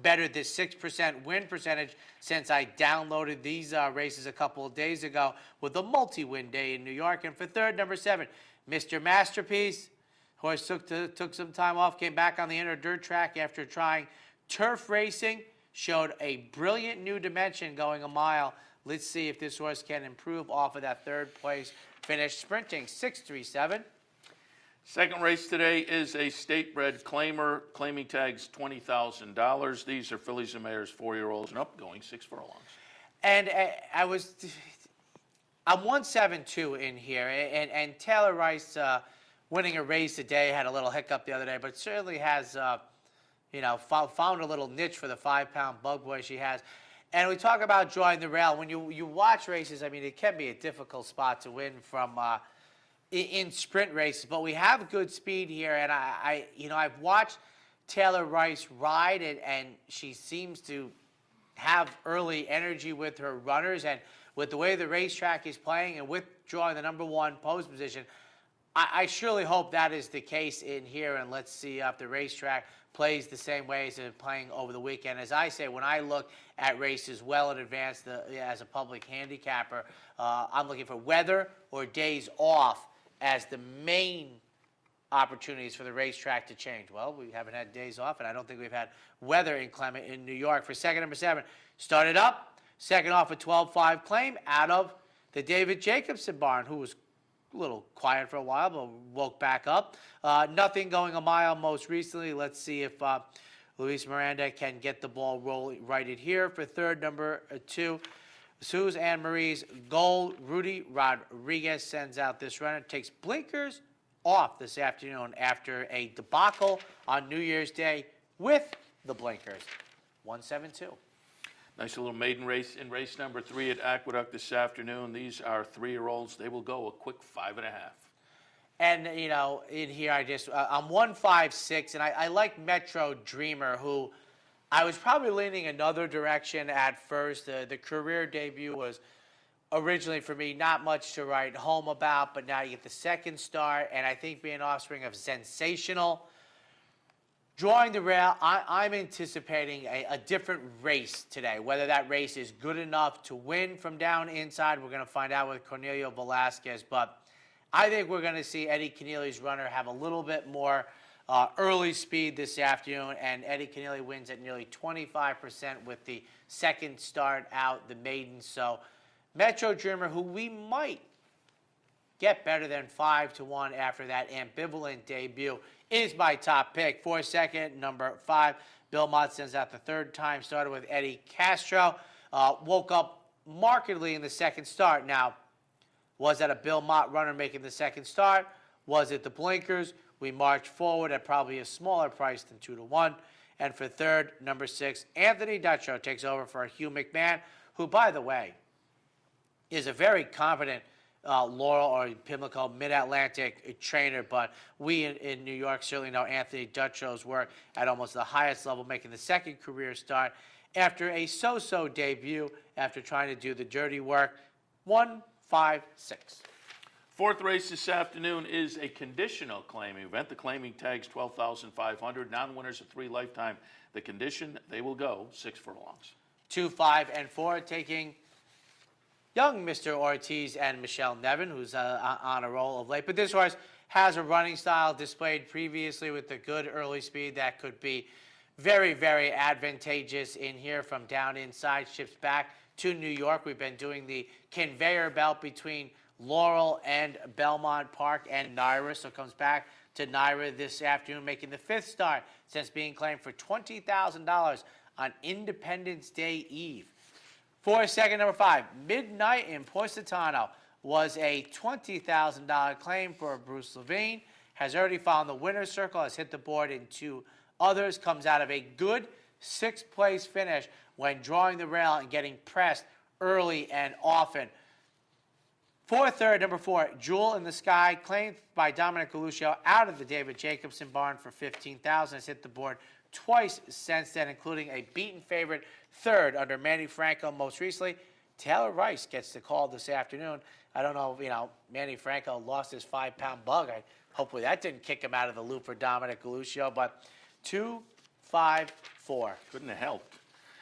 bettered this 6% win percentage since I downloaded these races a couple of days ago with a multi-win day in New York. And for 3rd, number 7, Mr. Masterpiece. Horse took some time off, came back on the inner dirt track after trying turf racing, showed a brilliant new dimension going a mile. Let's see if this horse can improve off of that 3rd place finish, sprinting 6-3-7. Second race today is a state-bred claimer, claiming tags $20,000. These are fillies and mares, 4-year-olds and up, going 6 furlongs. And I'm 1-7-2 in here, and Taylor Rice winning a race today had a little hiccup the other day, but certainly has you know, found a little niche for the 5-pound bug boy she has. And we talk about drawing the rail. When you watch races, I mean, it can be a difficult spot to win from in sprint races, but we have good speed here. And I've watched Taylor Rice ride, and she seems to have early energy with her runners, and with the way the racetrack is playing and with drawing the number 1 post position, I surely hope that is the case in here, and let's see if the racetrack plays the same way as it's playing over the weekend. As I say, when I look at races well in advance as a public handicapper, I'm looking for weather or days off as the main opportunities for the racetrack to change. Well, we haven't had days off, and I don't think we've had weather inclement in New York. For second, number 7, started up, second off a 12-5 claim out of the David Jacobson barn, who was a little quiet for a while, but woke back up. Nothing going a mile most recently. Let's see if Luis Miranda can get the ball rolling righted here. For third, number 2, Suze Anne Marie's goal. Rudy Rodriguez sends out this runner, takes blinkers off this afternoon after a debacle on New Year's Day with the blinkers. 172. Nice little maiden race in race number 3 at Aqueduct this afternoon. These are 3-year-olds. They will go a quick 5.5. And, you know, in here I'm 156, and I like Metro Dreamer, who I was probably leaning another direction at first. The career debut was originally, for me, not much to write home about, but now you get the second start, and I think being offspring of Sensational. Drawing the rail, I'm anticipating a different race today. Whether that race is good enough to win from down inside, we're going to find out with Cornelio Velasquez, but I think we're going to see Eddie Keneally's runner have a little bit more early speed this afternoon, and Eddie Keneally wins at nearly 25% with the second start out, the maiden. So Metro Dreamer, who we might get better than 5-1 after that ambivalent debut, is my top pick. For second, number 5, Bill Mott sends out the third time, started with Eddie Castro. Woke up markedly in the second start. Now, was that a Bill Mott runner making the second start? Was it the blinkers? We marched forward at probably a smaller price than 2-1. And for third, number 6, Anthony Dutro takes over for Hugh McMahon, who, by the way, is a very confident Laurel or Pimlico Mid-Atlantic trainer. But we in New York certainly know Anthony Dutro's work at almost the highest level, making the second career start after a so-so debut after trying to do the dirty work. 156. Fourth race this afternoon is a conditional claiming event. The claiming tags $12,500. Non-winners of 3 lifetime. The condition, they will go 6 furlongs. 2, 5, and 4, taking young Mr. Ortiz and Michelle Nevin, who's on a roll of late. But this horse has a running style displayed previously with the good early speed that could be very, very advantageous in here from down inside. Ships back to New York. We've been doing the conveyor belt between Laurel and Belmont Park and Naira, so comes back to Naira this afternoon, making the 5th start since being claimed for $20,000 on Independence Day Eve. For second, number 5, Midnight in Positano was a $20,000 claim for Bruce Levine. Has already found the winner's circle, has hit the board in 2 others, comes out of a good 6th place finish when drawing the rail and getting pressed early and often. For third, number 4, Jewel in the Sky, claimed by Dominic Galuccio out of the David Jacobson barn for $15,000. Has hit the board twice since then, including a beaten favorite third under Manny Franco most recently. Taylor Rice gets the call this afternoon. I don't know, Manny Franco lost his 5-pound bug. Hopefully that didn't kick him out of the loop for Dominic Galuccio, but 2, 5, 4. Couldn't have helped.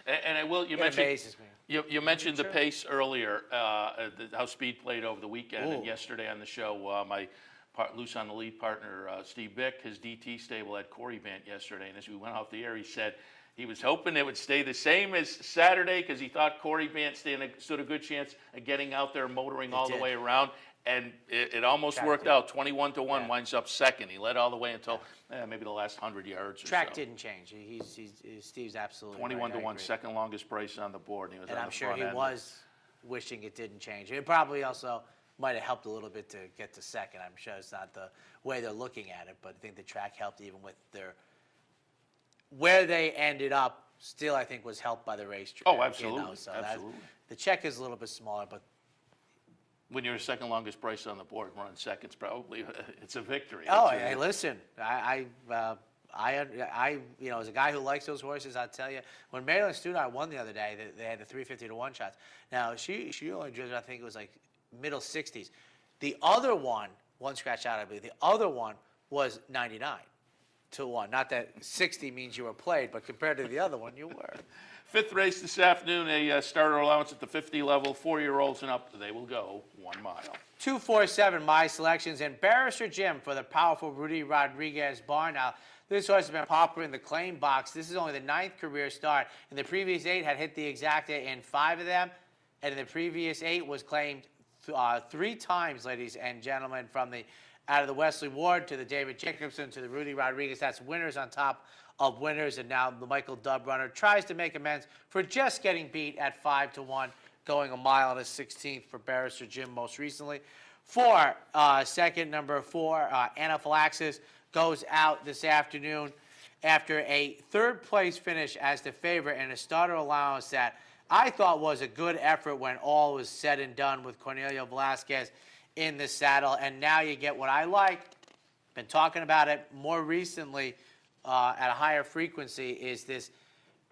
And I will, you amazes me. You mentioned the pace earlier, how speed played over the weekend. And yesterday on the show, my loose on the lead partner, Steve Bick, his DT stable had Corey Bant yesterday. And as we went off the air, he said he was hoping it would stay the same as Saturday because he thought Corey Bant stood a good chance of getting out there motoring all the way around. And it almost worked out. 21-1 winds up second. He led all the way until maybe the last 100 yards or so. Track didn't change. Steve's absolutely 21-1, second longest price on the board. And, he was and on I'm the sure front he end. was wishing it didn't change. It probably also might have helped a little bit to get to second. I'm sure it's not the way they're looking at it, but I think the track helped even with where they ended up. Still, I think was helped by the racetrack. Oh, absolutely. So absolutely. The check is a little bit smaller, but when you're second longest price on the board, running seconds, probably it's a victory. Oh, hey, listen, I as a guy who likes those horses, I'll tell you, when Marilyn Studart won the other day, they had the 350-1 shots. Now she only drew, I think it was like middle 60s. The other one scratch out, I believe. The other one was 99-1. Not that 60 means you were played, but compared to the other one, you were. 5th race this afternoon, a starter allowance at the 50 level, 4-year-olds and up. They will go 1 mile. 2, 4, 7, my selections, and Barrister Jim for the powerful Rudy Rodriguez barn. Now, this horse has been popular in the claim box. This is only the 9th career start. In the previous 8, had hit the exacta in 5 of them, and in the previous 8 was claimed 3 times, ladies and gentlemen, from the Out of the Wesley Ward to the David Jacobson to the Rudy Rodriguez, that's winners on top of winners. And now the Michael Dubb runner tries to make amends for just getting beat at 5-1, going a mile and a 16th for Barrister Jim most recently. For second, number 4, Anaphylaxis goes out this afternoon after a third-place finish as the favorite and a starter allowance that I thought was a good effort when all was said and done with Cornelio Velasquez in the saddle. And now you get what I like. Been talking about it more recently at a higher frequency, is this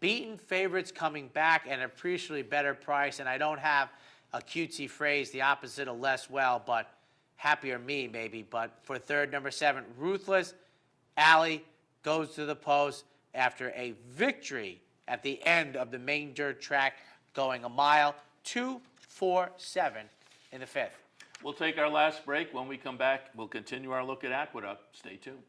beaten favorites coming back at an appreciably better price. And I don't have a cutesy phrase, the opposite of less well, but happier me maybe. But for third, number 7, Ruthless Alley goes to the post after a victory at the end of the main dirt track, going a mile, 2:47 in the 5th. We'll take our last break. When we come back, we'll continue our look at Aqueduct. Stay tuned.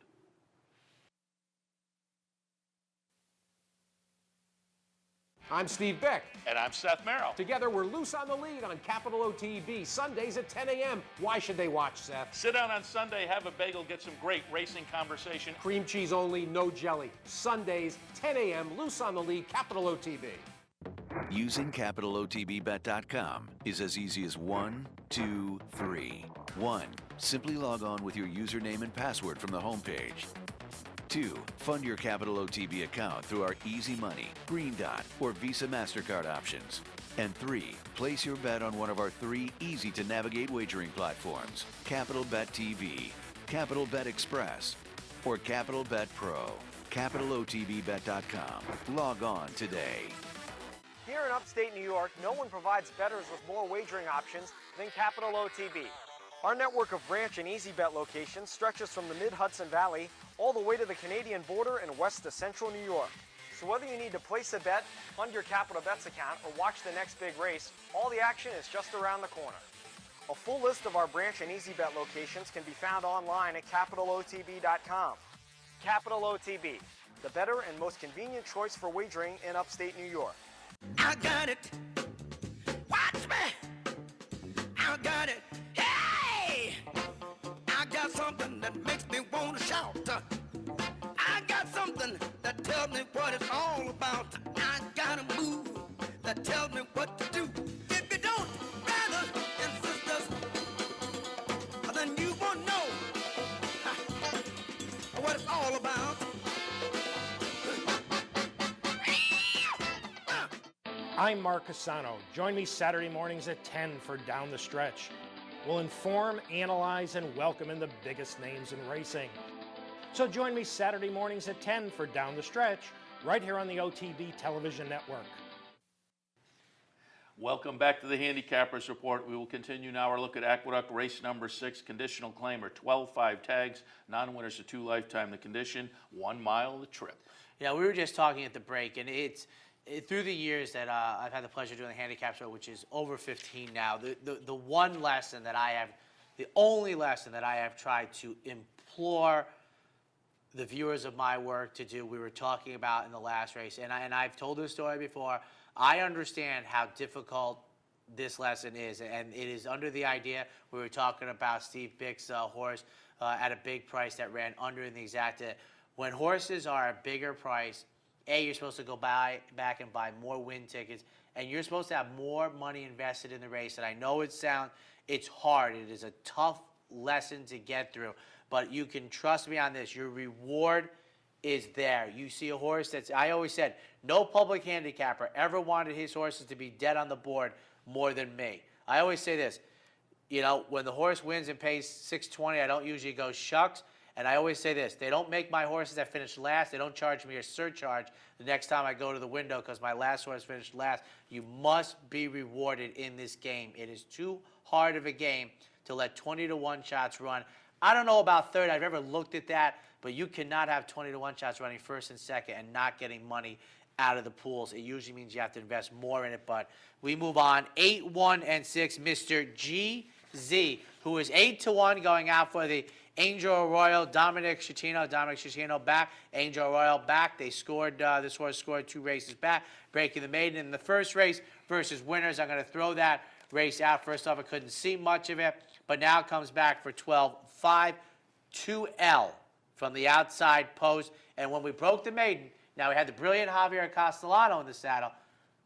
I'm Steve Beck. And I'm Seth Merrill. Together, we're loose on the lead on Capital OTB, Sundays at 10 a.m. Why should they watch, Seth? Sit down on Sunday, have a bagel, get some great racing conversation. Cream cheese only, no jelly. Sundays, 10 a.m., loose on the lead, Capital OTB. Using CapitalOTBBet.com is as easy as 1, 2, 3. 1. Simply log on with your username and password from the homepage. 2. Fund your Capital OTB account through our Easy Money, Green Dot, or Visa MasterCard options. And 3. Place your bet on one of our 3 easy-to-navigate wagering platforms, Capital Bet TV, Capital Bet Express, or Capital Bet Pro. CapitalOTBBet.com. Log on today. Here in upstate New York, no one provides bettors with more wagering options than Capital OTB. Our network of ranch and easy bet locations stretches from the mid-Hudson Valley all the way to the Canadian border and west to central New York. So whether you need to place a bet, fund your Capital Bets account, or watch the next big race, all the action is just around the corner. A full list of our branch and easy bet locations can be found online at CapitalOTB.com. Capital OTB, the better and most convenient choice for wagering in upstate New York. I got it. Watch me. I got it. Hey! I got something that makes me want to shout. I got something that tells me what it's all about. I got a move that tells me what to do. If you don't, brothers and sisters, then you won't know what it's all about. I'm Mark Cassano. Join me Saturday mornings at 10 for Down the Stretch. We'll inform, analyze, and welcome in the biggest names in racing. So join me Saturday mornings at 10 for Down the Stretch, right here on the OTB television network. Welcome back to the Handicappers Report. We will continue now our look at Aqueduct race number 6, conditional claimer, 12-5 tags, non-winners to 2 lifetime the condition, 1 mile the trip. Yeah, we were just talking at the break, and through the years that I've had the pleasure of doing the handicap show, which is over 15 now, the one lesson that I have, the only lesson that I have tried to implore the viewers of my work to do, we were talking about in the last race, and I've told this story before. I understand how difficult this lesson is, and it is under the idea, we were talking about Steve Bick's horse at a big price that ran under in the exacta. When horses are a bigger price, you're supposed to go back and buy more win tickets, and you're supposed to have more money invested in the race. And I know it's hard. It is a tough lesson to get through, but you can trust me on this. Your reward is there. You see a horse I always said, no public handicapper ever wanted his horses to be dead on the board more than me. I always say this, when the horse wins and pays $620, I don't usually go shucks. And I always say this, they don't make my horses that finish last, they don't charge me a surcharge the next time I go to the window because my last horse finished last. You must be rewarded in this game. It is too hard of a game to let 20-to-1 shots run. I don't know about third, I've never looked at that, but you cannot have 20-to-1 shots running first and second and not getting money out of the pools. It usually means you have to invest more in it, but we move on. 8, 1, and 6, Mr. GZ, who is 8-to-1 going out for the Angel Royal, Dominic Cecchino back, Angel Royal back. They scored, this horse scored 2 races back, breaking the maiden in the first race versus winners. I'm going to throw that race out. First off, I couldn't see much of it, but now it comes back for 12-5, 2L from the outside post. And when we broke the maiden, now we had the brilliant Javier Castellano in the saddle.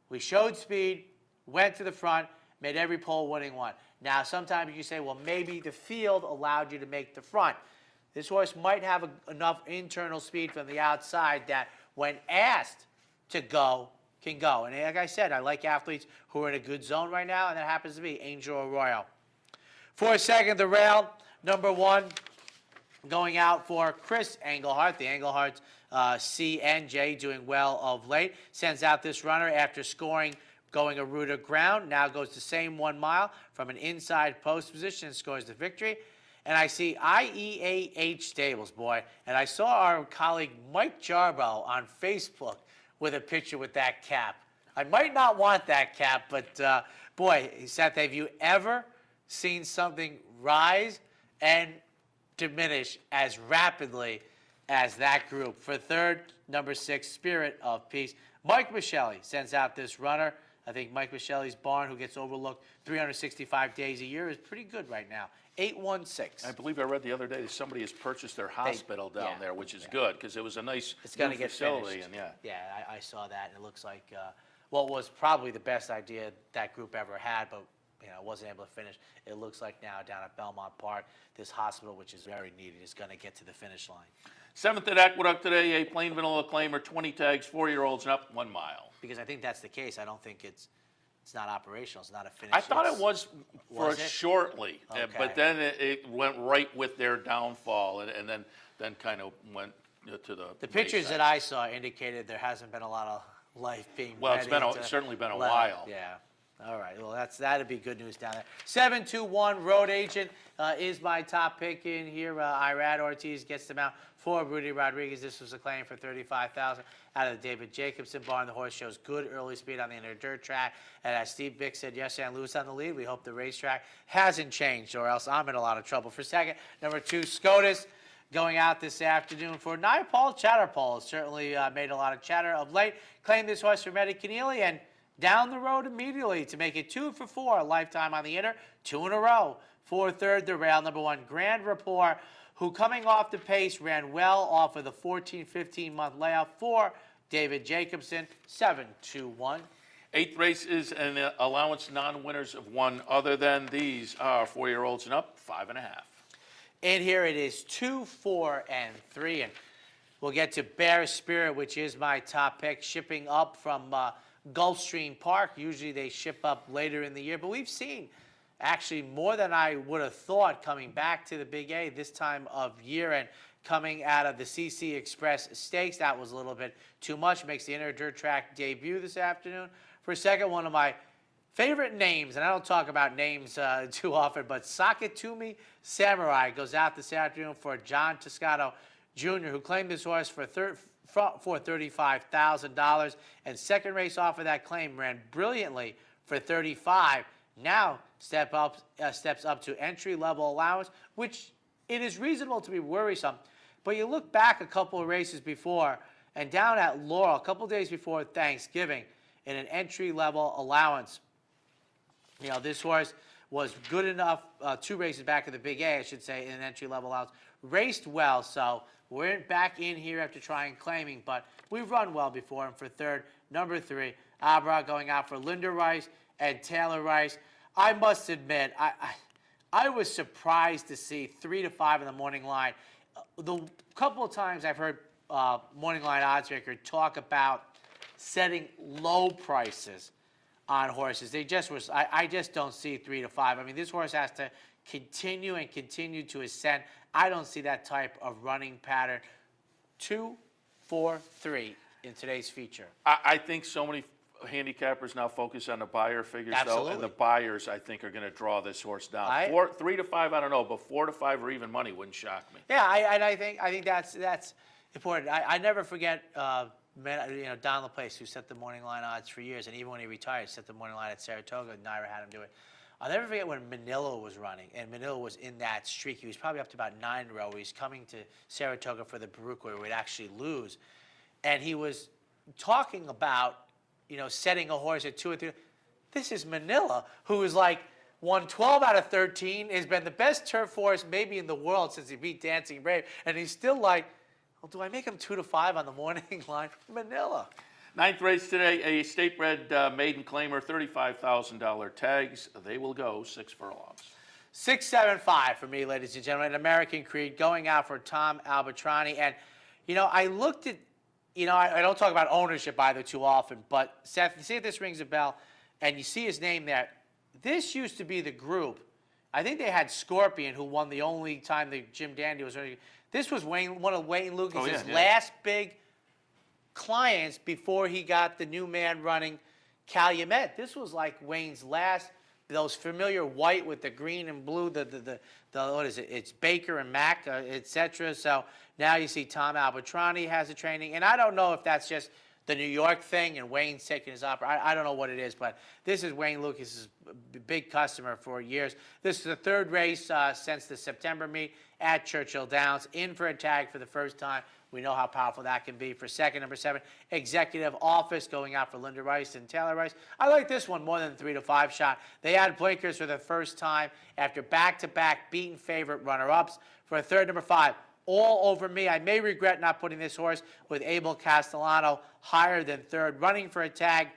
We showed speed, went to the front, made every pole winning one. Now, sometimes you say, well, maybe the field allowed you to make the front. This horse might have enough internal speed from the outside that when asked to go, can go. And like I said, I like athletes who are in a good zone right now, and that happens to be Angel Arroyo. For a second, the rail, number 1, going out for Chris Engelhart. The Engleharts, C and J, doing well of late. Sends out this runner after scoring, going a route ground. Now goes the same 1 mile from an inside post position and scores the victory. And I see IEAH Stables, boy. And I saw our colleague Mike Jarbo on Facebook with a picture with that cap. I might not want that cap, but boy, Seth, have you ever seen something rise and diminish as rapidly as that group? For third, number 6, Spirit of Peace. Mike Michelli sends out this runner. I think Mike Michelli's barn, who gets overlooked 365 days a year, is pretty good right now. 816. I believe I read the other day that somebody has purchased their hospital down there, which is good because it was a nice It's going to get facility. finished. And Yeah, I saw that, and it looks like what was probably the best idea that group ever had, but wasn't able to finish. It looks like now down at Belmont Park, this hospital, which is very needed, is going to get to the finish line. 7th at Aqueduct today, a plain vanilla claimer, 20 tags, 4-year-olds and up, 1 mile. Because I think that's the case. I don't think it's not operational. It's not a finish. I thought it was for Was it? shortly, Okay. but then it went right with their downfall, and then kind of went to the. The pictures that I saw indicated there hasn't been a lot of life being. Well, it's ready been to certainly been a let- while. Yeah. All right. Well, that'd be good news down there. 721 Road Agent is my top pick in here. Irad Ortiz gets them out for Rudy Rodriguez. This was a claim for $35,000 out of the David Jacobson barn. The horse shows good early speed on the inner dirt track. And as Steve Bick said yesterday on Lewis on the Lead, we hope the racetrack hasn't changed, or else I'm in a lot of trouble. For second, number 2, SCOTUS, going out this afternoon for Naipaul Chatterpole. Has certainly made a lot of chatter of late. Claimed this horse from Eddie Keneally, and down the road immediately to make it 2 for 4, a lifetime on the inner, 2 in a row. For third, the rail, number 1, Grand Rapport, who coming off the pace ran well off of the 14-15-month layoff for David Jacobson, 721. 8th race is an allowance non-winners of 1 other than these are 4-year-olds and up, 5.5. And here it is 2, 4, and 3. And we'll get to Bear Spirit, which is my top pick, shipping up from Gulfstream Park. Usually they ship up later in the year, but we've seen actually more than I would have thought coming back to the Big A this time of year, and coming out of the CC Express Stakes. That was a little bit too much. Makes the inner dirt track debut this afternoon. For a second, one of my favorite names, and I don't talk about names too often, but Sakatumi Samurai goes out this afternoon for John Toscano Jr., who claimed this horse for $35,000, and second race off of that claim ran brilliantly for $35,000. Now steps up to entry-level allowance, which it is reasonable to be worrisome. But you look back a couple of races before, and down at Laurel, a couple of days before Thanksgiving, in an entry-level allowance, this horse was good enough, 2 races back at the Big A, I should say, in an entry-level allowance. Raced well, so we're back in here after trying claiming, but we've run well before him. For third, number 3, Abra going out for Linda Rice and Taylor Rice. I must admit, I was surprised to see 3 to 5 in the morning line. The couple of times I've heard morning line oddsmaker talk about setting low prices on horses. I just don't see 3 to 5. I mean, this horse has to continue to ascend. I don't see that type of running pattern. 2, 4, 3 in today's feature. I think so many handicappers now focus on the buyer figures, though, and the buyers, I think, are going to draw this horse down. 3 to 5, I don't know, but 4 to 5 or even money wouldn't shock me. Yeah, I think that's important. I never forget Don LaPlace, who set the morning line odds for years, and even when he retired, set the morning line at Saratoga. Naira had him do it. I'll never forget when Manila was running, and Manila was in that streak. He was probably up to about 9 in a row. He was coming to Saratoga for the Baruch, where we'd actually lose, and he was talking about setting a horse at 2 or 3. This is Manila, who is like won 12 out of 13, has been the best turf horse maybe in the world since he beat Dancing Brave, and he's still like, well, do I make him 2-5 on the morning line from Manila? Ninth race today, a state-bred maiden claimer, $35,000 tags. They will go 6 furlongs. 6-7-5 for me, ladies and gentlemen. American Creed going out for Tom Albertrani. And, I looked at, I don't talk about ownership either too often, but Seth, you see if this rings a bell, and you see his name there. This used to be the group. I think they had Scorpion, who won the only time that Jim Dandy was running. This was one of Wayne Lucas's last big clients before he got the new man running Calumet. This was like Wayne's last. Those familiar white with the green and blue, the what is it? It's Baker and Mack, etc. So now you see Tom Albertrani has a training, and I don't know if that's just the New York thing and Wayne's taking his opera. I don't know what it is, but this is Wayne Lucas's big customer for years. This is the third race since the September meet at Churchill Downs, in for a tag for the first time. We know how powerful that can be. For second, number 7, Executive Office going out for Linda Rice and Taylor Rice. I like this one more than 3-5 shot. They had blinkers for the first time after back-to-back beaten favorite runner-ups. For a third, number 5, All Over Me. I may regret not putting this horse with Abel Castellano higher than third. Running for a tag.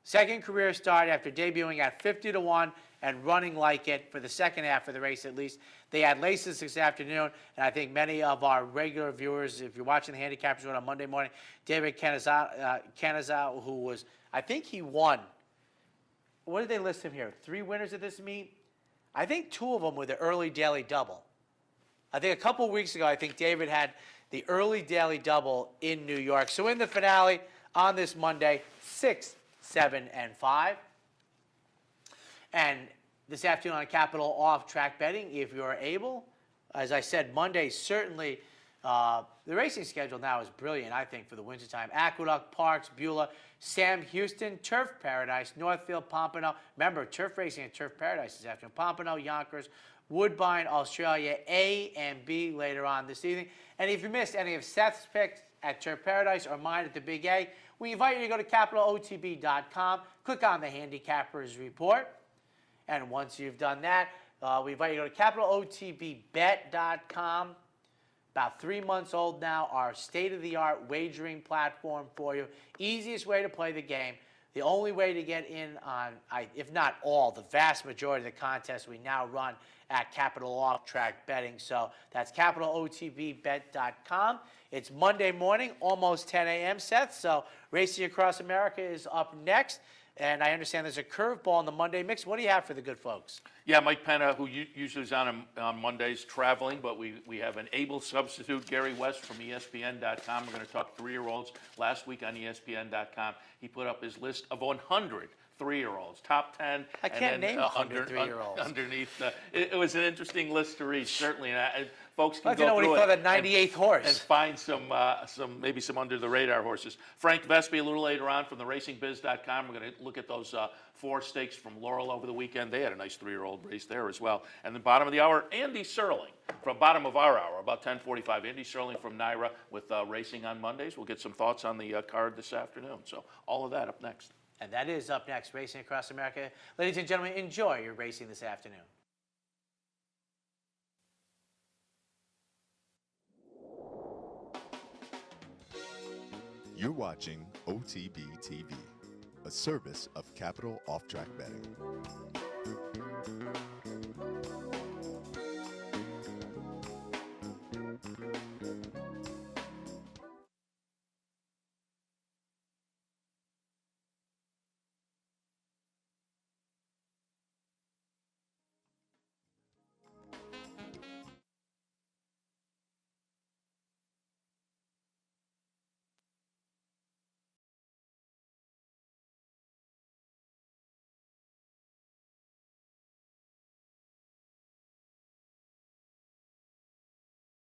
Second career start after debuting at 50-1 and running like it for the second half of the race at least. They had laces this afternoon, and I think many of our regular viewers, if you're watching the Handicappers Report on Monday morning, David Canizal, who was, I think he won. What did they list him here? 3 winners at this meet? I think 2 of them were the early daily double. I think a couple of weeks ago, I think David had the early daily double in New York. So in the finale on this Monday, 6, 7, and 5. And this afternoon on Capital Off-Track Betting, if you're able. As I said, Monday certainly, the racing schedule now is brilliant, I think, for the wintertime. Aqueduct, Parks, Beulah, Sam Houston, Turf Paradise, Northfield, Pompano. Remember, turf racing at Turf Paradise this afternoon. Pompano, Yonkers, Woodbine, Australia, A and B later on this evening. And if you missed any of Seth's picks at Turf Paradise or mine at the Big A, we invite you to go to CapitalOTB.com, click on the Handicappers Report. And once you've done that, we invite you to go to CapitalOTBBet.com. About 3 months old now, our state-of-the-art wagering platform for you. Easiest way to play the game. The only way to get in on, if not all, the vast majority of the contests we now run at Capital Off-Track Betting. So that's CapitalOTBBet.com. It's Monday morning, almost 10 a.m., Seth. So Racing Across America is up next. And I understand there's a curveball in the Monday mix. What do you have for the good folks? Yeah, Mike Penna, who usually is on Mondays, traveling, but we have an able substitute, Gary West from ESPN.com. We're going to talk 3-year-olds. Last week on ESPN.com, he put up his list of 100 3-year-olds, top 10. I can't name 100 3-year-olds. Underneath, it was an interesting list to read, certainly. And folks can I'd like to know what he thought of the 98th horse. And find maybe some under-the-radar horses. Frank Vespi a little later on from the RacingBiz.com. We're going to look at those 4 stakes from Laurel over the weekend. They had a nice 3-year-old race there as well. And then bottom of the hour, Andy Serling from bottom of our hour, about 10:45. Andy Serling from Naira with racing on Mondays. We'll get some thoughts on the card this afternoon. So all of that up next. And that is up next, Racing Across America. Ladies and gentlemen, enjoy your racing this afternoon. You're watching OTB TV, a service of Capital Off-Track Betting.